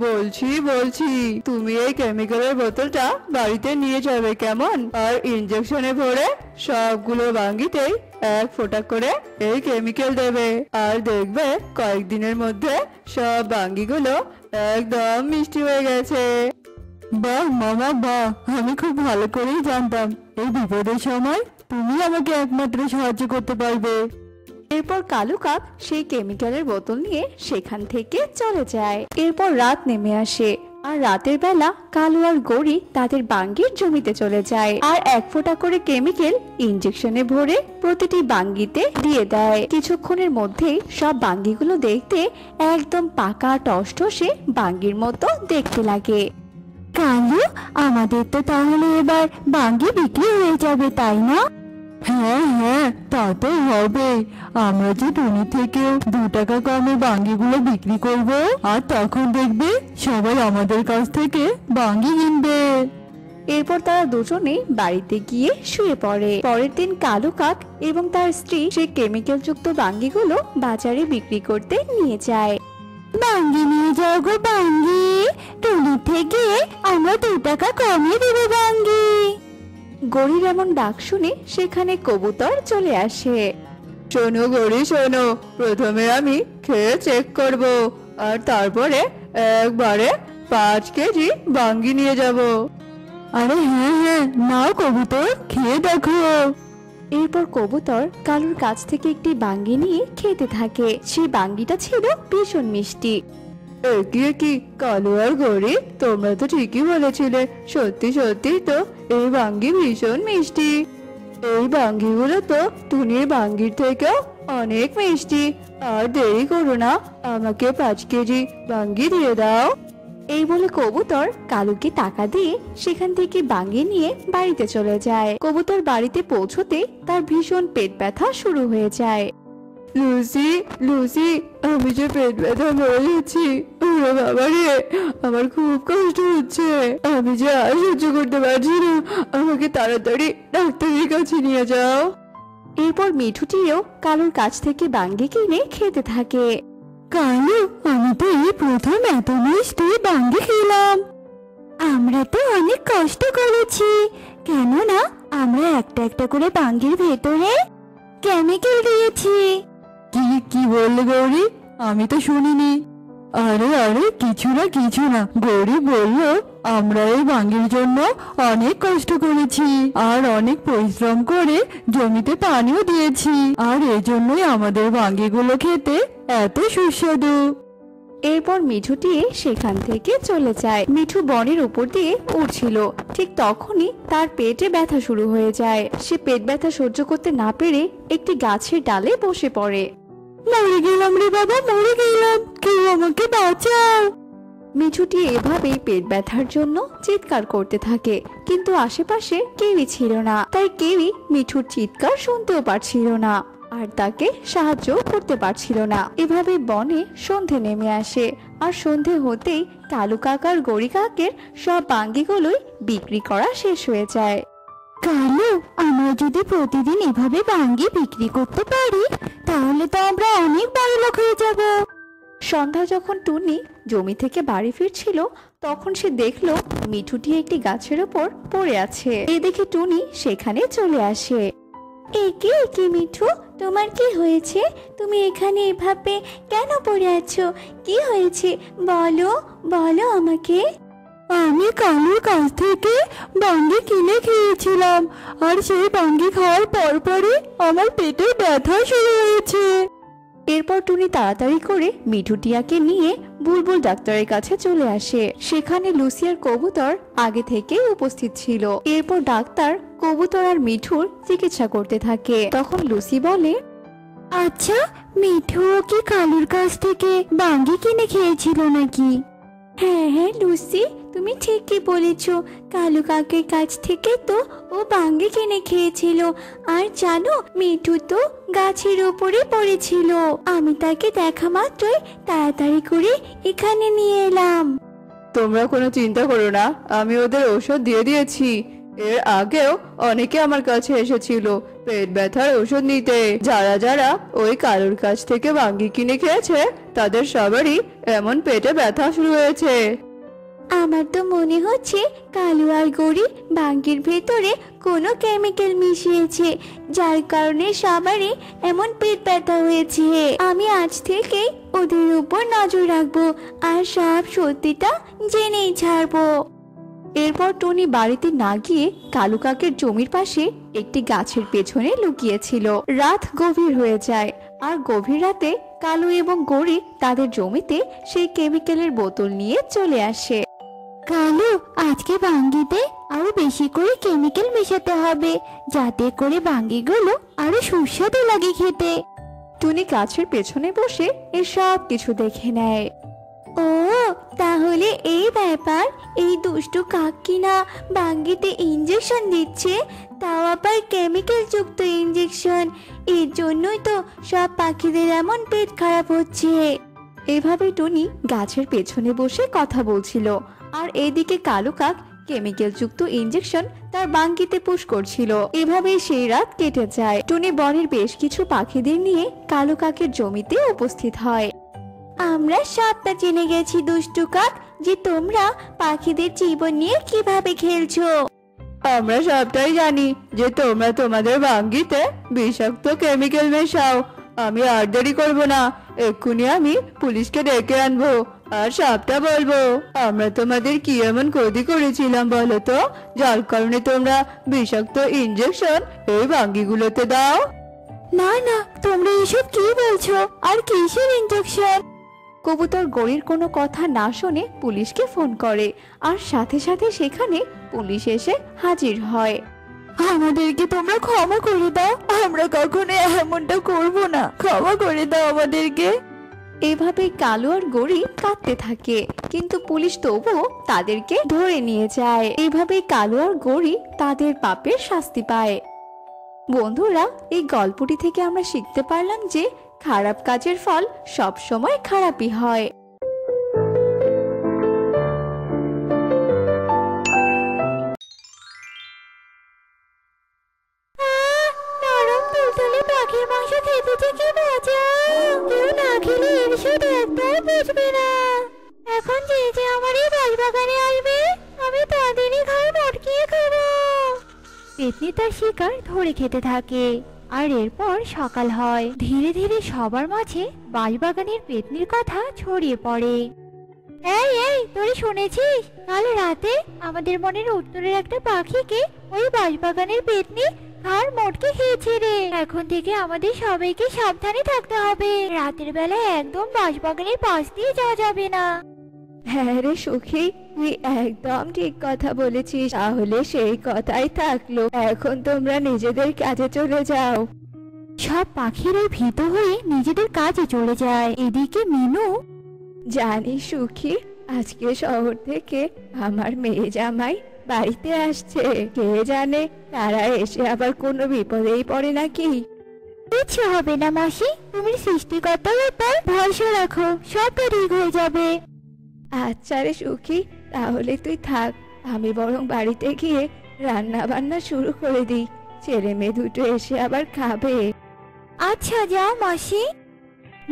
Speaker 5: বলছি বলছি তুমি এই কেমিক্যালের বোতলটা বাড়িতে নিয়ে যাবে কেমন, আর ইনজেকশনে ভরে সবগুলো বাঙ্গিতেই এক ফোঁটা করে এই কেমিক্যাল দেবে, আর দেখবে কয়েকদিনের মধ্যে সব বাঙ্গিগুলো একদম মিষ্টি হয়ে গেছে। বাহ মামা বাহ, আমি খুব ভালো করেই জানতাম এই বিপদের সময় তুমি আমাকে একমাত্র সাহায্য করতে পারবে। এরপর কালু কাক সেই কেমিক্যালের বোতল নিয়ে সেখান থেকে চলে যায়। এরপর রাত নেমে আসে, আর রাতের বেলা কালু আর গৌরী তাদের বাঙ্গির জমিতে চলে যায়, আর এক ফোঁটা করে কেমিক্যাল ইনজেকশনে ভরে প্রতিটি বাঙ্গিতে দিয়ে দেয়। কিছুক্ষণের মধ্যেই সব বাঙ্গিগুলো দেখতে একদম পাকা টসটসে বাঙ্গির মতো দেখতে লাগে। কালু, আমাদের তো তাহলে এবার বাঙ্গি বিক্রি হয়ে যাবে, তাই না? হ্যাঁ হ্যাঁ, তা তো হবে। আমরা যে টুনি থেকেও 2 টাকা কমে বাঙ্গিগুলো বিক্রি করব, আর তখন দেখবে সবাই আমাদের কাছ থেকে বাঙ্গি কিনবে। এরপর তারা দুজনে বাড়িতে গিয়ে শুয়ে পড়ে। পরের দিন কালু কাক এবং তার স্ত্রী সেই কেমিক্যাল যুক্ত বাঙ্গিগুলো বাজারে বিক্রি করতে নিয়ে যায়। বাঙ্গি নিয়ে যাও গো বাঙ্গি, টুনি থেকে আমরা 2 টাকা কমে দেব বাঙ্গি। গৌরীর এমন ডাক শুনে সেখানে কবুতর চলে আসে। শোনো গৌরী শোনো, প্রথমে আমি খেয়ে চেক করব, আর তারপরে একবারে 5 কেজি বাঙ্গি নিয়ে যাব। আরে হ্যাঁ হ্যাঁ, নাও কবুতর, খেয়ে দেখো। এরপর কবুতর কালুর কাছ থেকে একটি বাঙ্গি নিয়ে খেতে থাকে। সেই বাঙ্গিটা ছিল ভীষণ মিষ্টি। কি কালু আর গৌরী, তোমরা তো ঠিকই বলেছিলে, সত্যি সত্যি তো এই বাঙ্গি ভীষণ মিষ্টি। এই বাঙ্গিগুলো তো টুনির বাঙ্গির থেকেও অনেক মিষ্টি। আর দেরি করো না, আমাকে 5 কেজি বাঙ্গি দিয়ে দাও। এই বলে কবুতর কালুকে টাকা দিয়ে সেখান থেকে বাঙ্গি নিয়ে বাড়িতে চলে যায়। কবুতর বাড়িতে পৌঁছতে তার ভীষণ পেট ব্যথা শুরু হয়ে যায়। লুসি লুসি, আমি যে পেট ব্যথা মরে যাচ্ছি, ওরে বাবা রে, আমার খুব কষ্ট হচ্ছে, আমি যে আর সহ্য করতে পারছি না, আমাকে তাড়াতাড়ি ডাক্তারের কাছে নিয়ে যাও। এরপর মিঠুটিও কালুর কাছ থেকে বাঙ্গি কিনে খেতে থাকে। কালু, আমি তো এই প্রথম এত মিষ্টি বাঙ্গি খেলাম। আমরা তো অনেক কষ্ট করেছি, কেননা আমরা একটা একটা করে বাঙ্গির ভেতরে কেমিক্যাল দিয়েছি। কি বললে গৌরী? আমি তো শুনিনি। আরে আরে, কিছু না, গৌরী বলল আমরা এই বাঙ্গির জন্য অনেক কষ্ট করেছি, আর অনেক পরিশ্রম করে জমিতে পানিও দিয়েছি, আর এজন্যই আমাদের বাঙ্গিগুলো খেতে এত সুস্বাদু। এরপর মিঠুটি সেখান থেকে চলে যায়। মিঠু বনের উপর দিয়ে উড়ছিল, ঠিক তখনই তার পেটে ব্যথা শুরু হয়ে যায়। সে পেট ব্যথা সহ্য করতে না পেরে একটি গাছের ডালে বসে পড়ে। মরে গেলাম রে বাবা, মরে গেলাম, কেউ আমাকে বাঁচাও। মিঠুটি এভাবে পেট ব্যথার জন্য চিৎকার করতে থাকে, কিন্তু আশেপাশে কেউই ছিল না, তাই কেউই মিঠুর চিৎকার শুনতেও পারছিল না, আর তাকে সাহায্য করতে পারছিল না। এভাবে বনে সন্ধে নেমে আসে, আর সন্ধে হতেই কালু কাকার গৌরী কাকের সব বাঙ্গিগুলোই বিক্রি করা শেষ হয়ে যায়। কালু, আমরা যদি প্রতিদিন এভাবে বাঙ্গি বিক্রি করতে পারি, তাহলে তো আমরা অনেক বড়লোক হয়ে যাব। সন্ধ্যা যখন টুনি জমি থেকে বাড়ি ফিরছিল, তখন সে দেখলো মিঠুটি একটি গাছের উপর পড়ে আছে। এই দেখে টুনি সেখানে চলে আসে। একে মিঠু, তোমার কি হয়েছে? তুমি এখানে এভাবে কেন পড়ে আছো? কি হয়েছে বলো বলো আমাকে। আমি কালুর কাছ থেকে বাঙ্গি কিনে খেয়েছিলাম, আর সেই বাঙ্গি খাওয়ার পরপরই আমার পেটে ব্যথা শুরু হয়েছে। এরপর টুনি তাড়াতাড়ি করে মিঠুটিয়াকে নিয়ে বুলবুল ডাক্তারের কাছে চলে আসে। সেখানে লুসি আর কবুতর আগে থেকে উপস্থিত ছিল। এরপর ডাক্তার কবুতর আর মিঠুর চিকিৎসা করতে থাকে। তখন লুসি বলে, আচ্ছা, মিঠু কি কালুর কাছ থেকে বাঙ্গি কিনে খেয়েছিল নাকি? হ্যাঁ হ্যাঁ লুসি, তুমি ঠিকই বলেছ, কালু কাকের কাছ থেকে তো ও বাঙ্গি কিনে খেয়েছিল। আর জানো, মিঠু তো গাছের উপরে পড়েছিল। আমি তাকে দেখা মাত্রই তাড়াতাড়ি করে এখানে নিয়ে এলাম। তোমরা কোনো চিন্তা করো না, আমি ওদের ঔষধ দিয়ে দিয়েছি। এর আগেও অনেকে আমার কাছে এসেছিল,
Speaker 9: পেট ব্যথার ওষুধ নিতে। যারা যারা ওই কালুর কাছ থেকে বাঙ্গি কিনে খেয়েছে তাদের সবারই এমন পেটে ব্যথা শুরু হয়েছে।
Speaker 7: আমার তো মনে হচ্ছে কালু আর গৌরী বাঙ্গির ভেতরে কোনো কেমিক্যাল মিশিয়েছে, যার কারণে সবারই এমন পেট ব্যথা হয়েছে। আমি আজ থেকে ওদের উপর নজর রাখবো আর সব সত্যিটা জেনেই ছাড়বো।
Speaker 3: এরপর টুনি বাড়িতে না গিয়ে কালু কাকের জমির পাশে একটি গাছের পেছনে লুকিয়েছিল। রাত গভীর হয়ে যায় আর গভীর রাতে কালু এবং গৌরী তাদের জমিতে সেই কেমিক্যালের বোতল নিয়ে চলে আসে।
Speaker 7: কালু, আজকে বাঙ্গিতে আরো বেশি করে কেমিক্যাল মেশাতে হবে, যাতে করে বাঙ্গিগুলো আরো সুস্বাদু লাগে খেতে।
Speaker 3: টুনি গাছের পেছনে বসে এসব কিছু দেখে নেয়।
Speaker 7: ও তাহলে এই ব্যাপার, এই দুষ্টু কাক কিনা বাঙ্গিতে ইঞ্জেকশন দিচ্ছে, তাও আবার কেমিক্যাল যুক্ত ইঞ্জেকশন। এর জন্যই তো সব পাখিদের এমন পেট খারাপ হচ্ছে।
Speaker 3: এভাবে টুনি গাছের পেছনে বসে কথা বলছিল আর এদিকে কালু কাক কেমিক্যাল যুক্ত ইঞ্জেকশন তার বাঙ্গিতে পুশ করছিল। এভাবেই সেই রাত কেটে যায়। টুনি বনের বেশ কিছু পাখিদের নিয়ে কালু কাকের জমিতে উপস্থিত হয়।
Speaker 7: আমরা সবটা জেনে গেছি দুষ্টু কাক, যে তোমরা পাখিদের জীবন নিয়ে কিভাবে খেলছো।
Speaker 9: আমরা সবটাই জানি যে তোমরা তোমাদের বাঙ্গিতে বিষাক্ত কেমিক্যাল মেশাও। আমি আর দেরি করবো না, এক্ষুনি আমি পুলিশকে ডেকে আনবো আর সবটা বলবো। আমরা তোমাদের কি এমন ক্ষতি করেছিলাম বলো তো, যার কারণে তোমরা বিষাক্ত ইঞ্জেকশন এই বাঙ্গিগুলোতে দাও?
Speaker 7: না না, তোমরা এসব কি বলছো? আর কিসের ইঞ্জেকশন?
Speaker 3: কবুতর গৌরীর কোনো কথা না শুনে পুলিশকে ফোন করে আর সাথে সাথে সেখানে পুলিশ এসে হাজির হয়।
Speaker 4: আমাদেরকে তোমরা ক্ষমা করে দাও, আমরা কখনো এমনটা করব না, ক্ষমা করে দাও আমাদেরকে।
Speaker 3: এভাবে কালু আর গৌরী কাঁদতে থাকে, কিন্তু পুলিশ তবুও তাদেরকে ধরে নিয়ে যায়। এভাবে কালু আর গৌরী তাদের পাপের শাস্তি পায়। বন্ধুরা, এই গল্পটি থেকে আমরা শিখতে পারলাম যে খারাপ কাজের ফল সব সময় খারাপই হয়।
Speaker 7: নরম তুলতুলে পাখির মাংস খেতে যে কি মজা! কেউ না খেলে এর স্বাদ একদম বুঝবে না। এখন যে যে আমার এই বাগানে আসবে, আমি তাদেরই ঘাড় মটকিয়ে খাবো। পেতনি তার শিকার ধরে খেতে থাকে আর এরপর সকাল হয়। ধীরে ধীরে সবার মাঝে বাঁশবাগানের পেতনির কথা ছড়িয়ে পড়ে। এই এই, তুই শুনেছিস কাল রাতে আমাদের মনের উত্তরের একটা পাখিকে ওই বাঁশবাগানের পেতনি ঘাড় মটকে খেয়েছে রে। এখন থেকে আমাদের সবাইকে সাবধানে থাকতে হবে। রাতের বেলা একদম বাঁশবাগানের পাশ দিয়ে যাওয়া যাবে না।
Speaker 3: হ্যাঁ রে সুখী, তুই একদম ঠিক কথা বলেছিস। তাহলে সেই কথাই থাকলো, এখন তোমরা নিজেদের কাজে চলে যাও।
Speaker 7: সব পাখিরাই ভীত হয়ে নিজেদের কাজে চলে যায়। এদিকে মিনু,
Speaker 3: জানিস সুখী, আজকে শহর থেকে আমার মেয়ে জামাই বাড়িতে আসছে। কে জানে তারা এসে আবার কোনো বিপদেই পড়ে নাকি।
Speaker 7: কিচ্ছু হবে না মাসি, তুমি সৃষ্টিকর্তার উপর ভরসা রাখো, সবটা ঠিক হয়ে যাবে।
Speaker 3: আচ্ছা রে সুখী, তাহলে তুই থাক, আমি বরং বাড়িতে গিয়ে রান্না বান্না শুরু করে দিই। ছেলে মেয়ে দুটো এসে আবার খাবে।
Speaker 7: আচ্ছা যাও মাসি।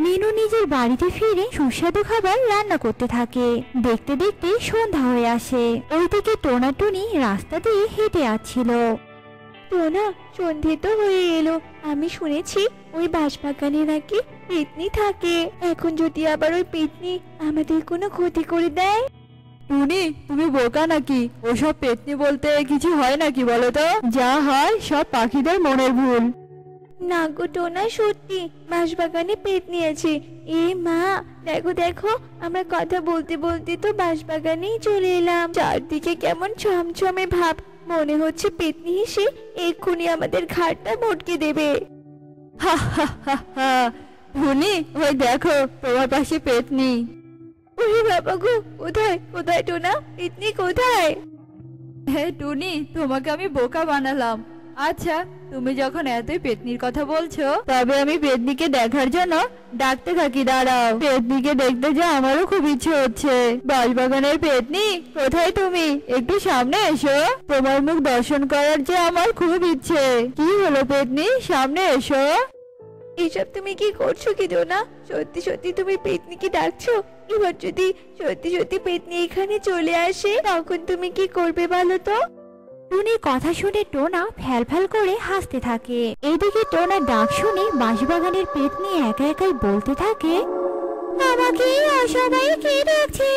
Speaker 7: মিনু নিজের বাড়িতে ফিরে সুস্বাদু খাবার রান্না করতে থাকে। দেখতে দেখতে সন্ধ্যা হয়ে আসে। ওইদিকে টোনা টুনি রাস্তা দিয়ে হেঁটে আসছিল।
Speaker 3: টোনা, সন্ধে তো হয়ে এলো। আমি শুনেছি ওই বাঁশবাগানে নাকি পেতনি থাকে। এখন যদি আবার ওই পেতনি আমাদের কোনো ক্ষতি করে দেয়?
Speaker 5: টুনি, তুমি বোকা নাকি? ওসব পেতনি বলতে কিছু হয় নাকি বলো তো? যা হয় সব পাখিদের মনের ভুল।
Speaker 3: না গো টোনা, সত্যি বাঁশবাগানে পেতনি আছে। এ মা, দেখো দেখো, আমরা কথা বলতে বলতে তো বাঁশবাগানেই চলে এলাম। চারদিকে কেমন ছমছমে ভাব, মনে হচ্ছে পেতনি এসে এক্ষুনি আমাদের ঘাড়টা মটকে দেবে।
Speaker 5: হা হা হা হা। টুনি, ওই দেখো তোমার পাশে পেতনি।
Speaker 3: ওরে বাবা গো, কোথায় কোথায় টোনা, পেতনি কোথায়?
Speaker 5: হ্যাঁ টুনি, তোমাকে আমি বোকা বানালাম।
Speaker 9: আচ্ছা, তুমি যখন এতই পেতনির কথা বলছো, তবে আমি পেতনিকে দেখার জন্য ডাকতে থাকি। দাঁড়াও, পেতনিকে দেখতে যে আমারও খুব ইচ্ছে হচ্ছে। বাঁশবাগানের পেতনি, কোথায় তুমি? একটু সামনে এসো, তোমার মুখ দর্শন করার যে আমার খুব ইচ্ছে। কি হলো পেতনি, সামনে এসো।
Speaker 4: এসব তুমি কি করছো কি না? সত্যি সত্যি তুমি পেতনিকে ডাকছো? এবার যদি সত্যি সত্যি পেতনি এখানে চলে আসে, তখন তুমি কি করবে বলো তো?
Speaker 10: টুনির কথা শুনে টোনা ফ্যাল করে হাসতে থাকে। এদিকে টোনার ডাক শুনে বাঁশবাগানের পেতনি একা একাই বলতে থাকে, আমাকে অসহায় কে ডাকছে?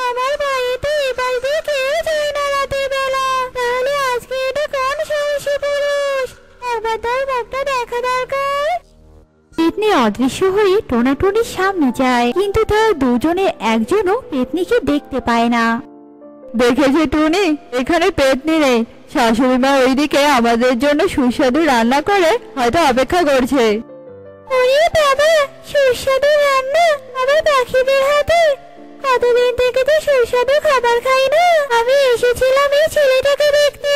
Speaker 10: আমার বাড়িতে এবার দিয়ে কেউ যায় না রাতের বেলা। তাহলে আজকে এটা কোন সাহসী পুরুষ? একবার তার মুখটা দেখা দরকার। পেতনি অদৃশ্য হয়ে টোনা টুনির সামনে যায়, কিন্তু তারা দুজনের একজনও পেতনিকে দেখতে পায় না।
Speaker 9: দেখেছে টুনি, এখানে পেতনি নেই। শাশুড়ি মা ওইদিকে আমাদের জন্য সুস্বাদু রান্না করে হয়তো অপেক্ষা করছে।
Speaker 10: ওরে বাবা, সুস্বাদু রান্না আবার পাখিদের হাতে! কতদিন থেকে তো সুস্বাদু খাবার খাই না। আমি এসেছিলাম এই ছেলেটাকে দেখতে।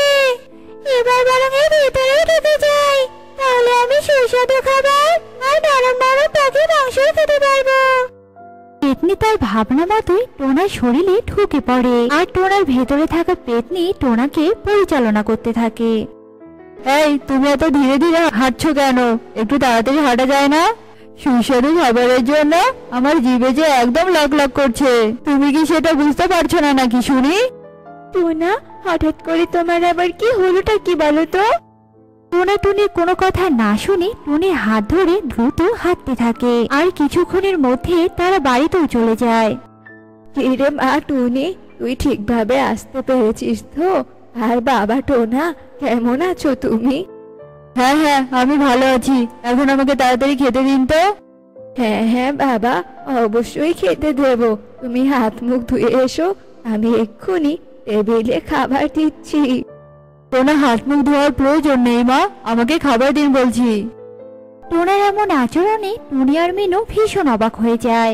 Speaker 10: এবার বরং এর ভেতরে ঢুকে যাই, তাহলে আমি সুস্বাদু খাবার আর নরম নরম পাখি মাংস খেতে পারবো। পেতনি তার ভাবনা মতোই টোনার শরীরে ঢুকে পড়ে, আর টোনার ভেতরে থাকা পেতনি টোনাকে পরিচালনা করতে থাকে।
Speaker 9: এই, তুমি এত ধীরে ধীরে হাঁটছো কেন? একটু তাড়াতাড়ি হাঁটা যায় না? সুস্বাদু খাবারের জন্য আমার জিভে যে একদম লক লক করছে। তুমি কি সেটা বুঝতে পারছো না নাকি শুনি?
Speaker 4: টোনা, হঠাৎ করে তোমার আবার কি হলোটা কি বলো তো?
Speaker 10: টোনা টুনির কোনো কথা না শুনে টুনির হাত ধরে দ্রুত হাঁটতে থাকে, আর কিছুক্ষণের মধ্যে তারা বাড়িতেও চলে যায়।
Speaker 4: কিরে মা টুনি, তুই ঠিকভাবে আসতে পেরেছিস তো? আর বাবা টোনা, কেমন আছো তুমি?
Speaker 9: হ্যাঁ হ্যাঁ, আমি ভালো আছি। এখন আমাকে তাড়াতাড়ি খেতে দিন তো।
Speaker 4: হ্যাঁ হ্যাঁ বাবা, অবশ্যই খেতে দেব। তুমি হাত মুখ ধুয়ে এসো, আমি এক্ষুনি টেবিলে খাবার দিচ্ছি।
Speaker 9: কোনো হাত মুখ ধোয়ার প্রয়োজন নেই মা, আমাকে খাবার দিন বলছি।
Speaker 10: টোনার এমন আচরণে টুনি আর মিনু ভীষণ অবাক হয়ে যায়,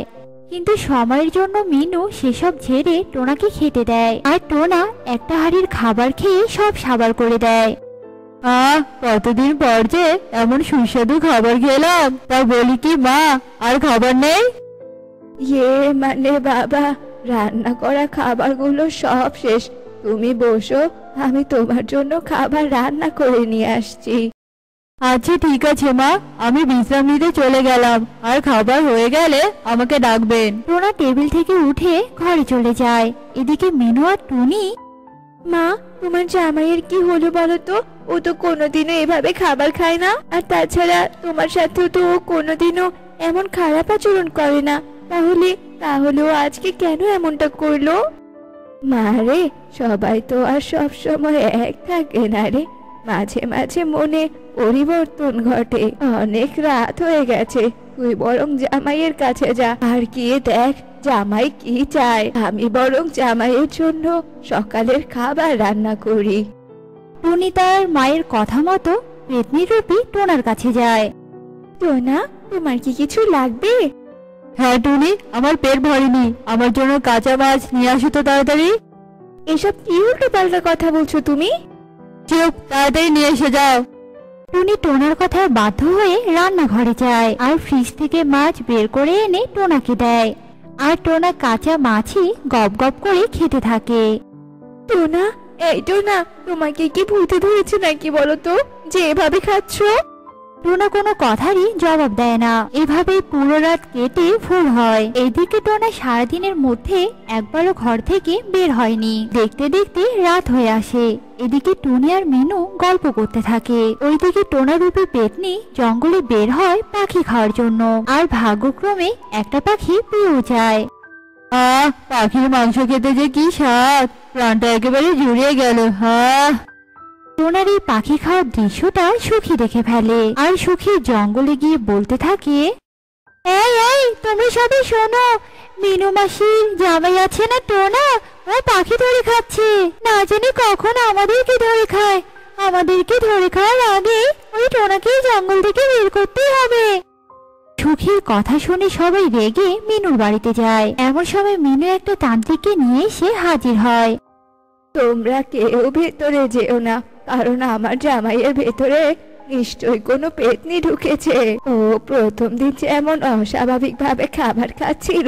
Speaker 10: কিন্তু সময়ের জন্য মিনু সেসব ঝেড়ে টোনাকে খেতে দেয়, আর টোনা একটা হাঁড়ির খাবার খেয়ে সব সাবার করে দেয়।
Speaker 9: কতদিন পর যে এমন সুস্বাদু খাবার খেলাম, তা বলি কি মা, আর খাবার নেই?
Speaker 4: মানে বাবা, রান্না করা খাবারগুলো সব শেষ। তুমি বসো, আমি তোমার জন্য খাবার রান্না করে নিয়ে আসছি।
Speaker 9: আচ্ছা ঠিক আছে মা, আমি বিশ্রাম নিতে চলে গেলাম, আর খাবার হয়ে গেলে আমাকে ডাকবেন।
Speaker 10: টোনা টেবিল থেকে উঠে ঘরে চলে যায়। এদিকে মিনু আর টুনি,
Speaker 4: মা, তোমার জামাইয়ের কি হলো বলো তো? ও তো কোনোদিনও এভাবে খাবার খায় না, আর তাছাড়া তোমার সাথেও তো ও কোনোদিনও এমন খারাপ আচরণ করে না। তাহলে ও আজকে কেন এমনটা করলো? মা রে, সবাই তো আর সব সময় এক থাকে না রে, মাঝে মাঝে মনে পরিবর্তন ঘটে। অনেক রাত হয়ে গেছে, তুই বরং জামাইয়ের কাছে যা আর গিয়ে দেখ জামাই কি চায়। আমি বরং জামাইয়ের জন্য সকালের খাবার রান্না করি।
Speaker 10: টুনি তার মায়ের কথা মতো পেতনি রূপী টোনার কাছে যায়।
Speaker 4: টোনা, তোমার কি কিছু লাগবে?
Speaker 9: হ্যাঁ টুনি, আমার পেট ভরেনি, আমার জন্য কাঁচা মাছ নিয়ে আসো তো তাড়াতাড়ি।
Speaker 4: এসব কি উল্টো পাল্টা কথা বলছো তুমি?
Speaker 9: চুপ, তাড়াতাড়ি নিয়ে এসে যাও।
Speaker 10: টুনি টোনার কথায় বাধ্য হয়ে রান্নাঘরে যায়, আর ফ্রিজ থেকে মাছ বের করে এনে টোনাকে দেয়, আর টোনা কাঁচা মাছই গপ গপ করে খেতে থাকে।
Speaker 4: টোনা, এই টোনা, তোমাকে কি ভূতে ধরেছে নাকি বলো তো, যে এভাবে খাচ্ছ?
Speaker 10: টোনা কোনো কথারই জবাব দেয় না। এভাবে পুরো রাত কেটে ভোর হয়। এদিকে টোনা সারাদিনের মধ্যে একবারও ঘর থেকে বের হয়নি। দেখতে দেখতে রাত হয়ে আসে। এদিকে টুনি আর মিনু গল্প করতে থাকে। ওইদিকে টোনা রূপে পেতনি জঙ্গলে বের হয় পাখি খাওয়ার জন্য, আর ভাগ্যক্রমে একটা পাখি পেয়েও যায়।
Speaker 9: পাখির মাংস খেতে যে কি স্বাদ, প্রাণটা একেবারে জুড়িয়ে গেল।
Speaker 10: টোনার এই পাখি খাওয়ার দৃশ্যটা সুখী দেখে ফেলে, আর সুখী জঙ্গলে গিয়ে বলতে থাকে, এই তোমরা সবাই শোনো, মিনু মাসির জামাই আছে না টোনা, ও পাখি ধরে খাচ্ছে। না জানি কখন আমাদেরকে ধরে খায়। আমাদেরকে ধরে খাওয়ার আগে ওই টোনাকে জঙ্গল থেকে বের করতেই হবে। সুখীর কথা শুনে সবাই রেগে মিনুর বাড়িতে যায়। এমন সময় মিনু একটা তান্ত্রিককে নিয়ে এসে হাজির হয়।
Speaker 4: তোমরা কেউ ভেতরে যেও না,
Speaker 10: কারণ আমার জামাইয়ের ভেতরে নিশ্চয়ই কোনো পেতনি ঢুকেছে। ও প্রথম দিন যেমন অস্বাভাবিক ভাবে খাবার খাচ্ছিল,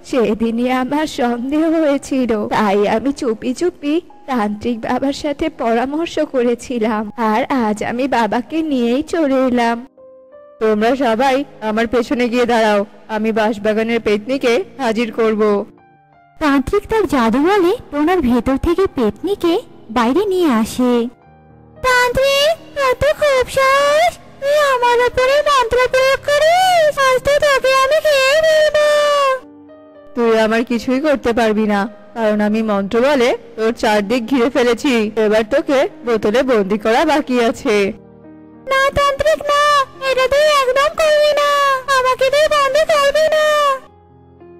Speaker 10: সেদিনই আমার সন্দেহ হয়েছিল। তাই আমি চুপি চুপি তান্ত্রিক বাবার সাথে পরামর্শ করেছিলাম, আর আজ আমি বাবাকে নিয়েই চলে এলাম।
Speaker 9: তোমরা সবাই আমার পেছনে গিয়ে দাঁড়াও, আমি বাঁশবাগানের পেতনিকে হাজির করব।
Speaker 10: তান্ত্রিক তার জাদু বলে টোনার ভেতর থেকে পেতনিকে বাইরে নিয়ে আসে। তান্ত্রিক, এত খুব সাহস! তুই আমার উপরে মন্ত্র প্রয়োগ করিস? আজ তো তোকে আমি খেয়ে ফেলবো।
Speaker 9: তুই আমার কিছুই করতে পারবি না, কারণ আমি মন্ত্র বলে তোর চারদিক ঘিরে ফেলেছি। এবার তোকে বোতলে বন্দি করা বাকি আছে।
Speaker 10: না তান্ত্রিক, না, এটা তুই একদম করবি না। আমাকে তুই বন্দি করবি না।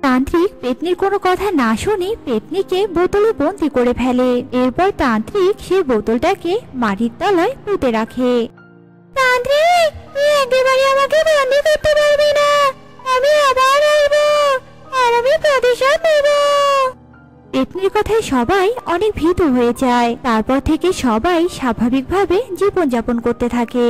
Speaker 10: তান্ত্রিক পেতনির কোনো কথা না শুনে পেতনিকে বোতলে বন্দি করে ফেলে। এরপর তান্ত্রিক সেই বোতলটাকে মাটির তলায় পুঁতে রাখে। তান্ত্রিক, তুই একেবারে আমাকে বন্দি করতে পারবি না। আমি আবার আসবো, আর আমি প্রতিশোধ নেব। পেতনির কথায় সবাই অনেক ভীত হয়ে যায়। তারপর থেকে সবাই স্বাভাবিকভাবে জীবনযাপন করতে থাকে।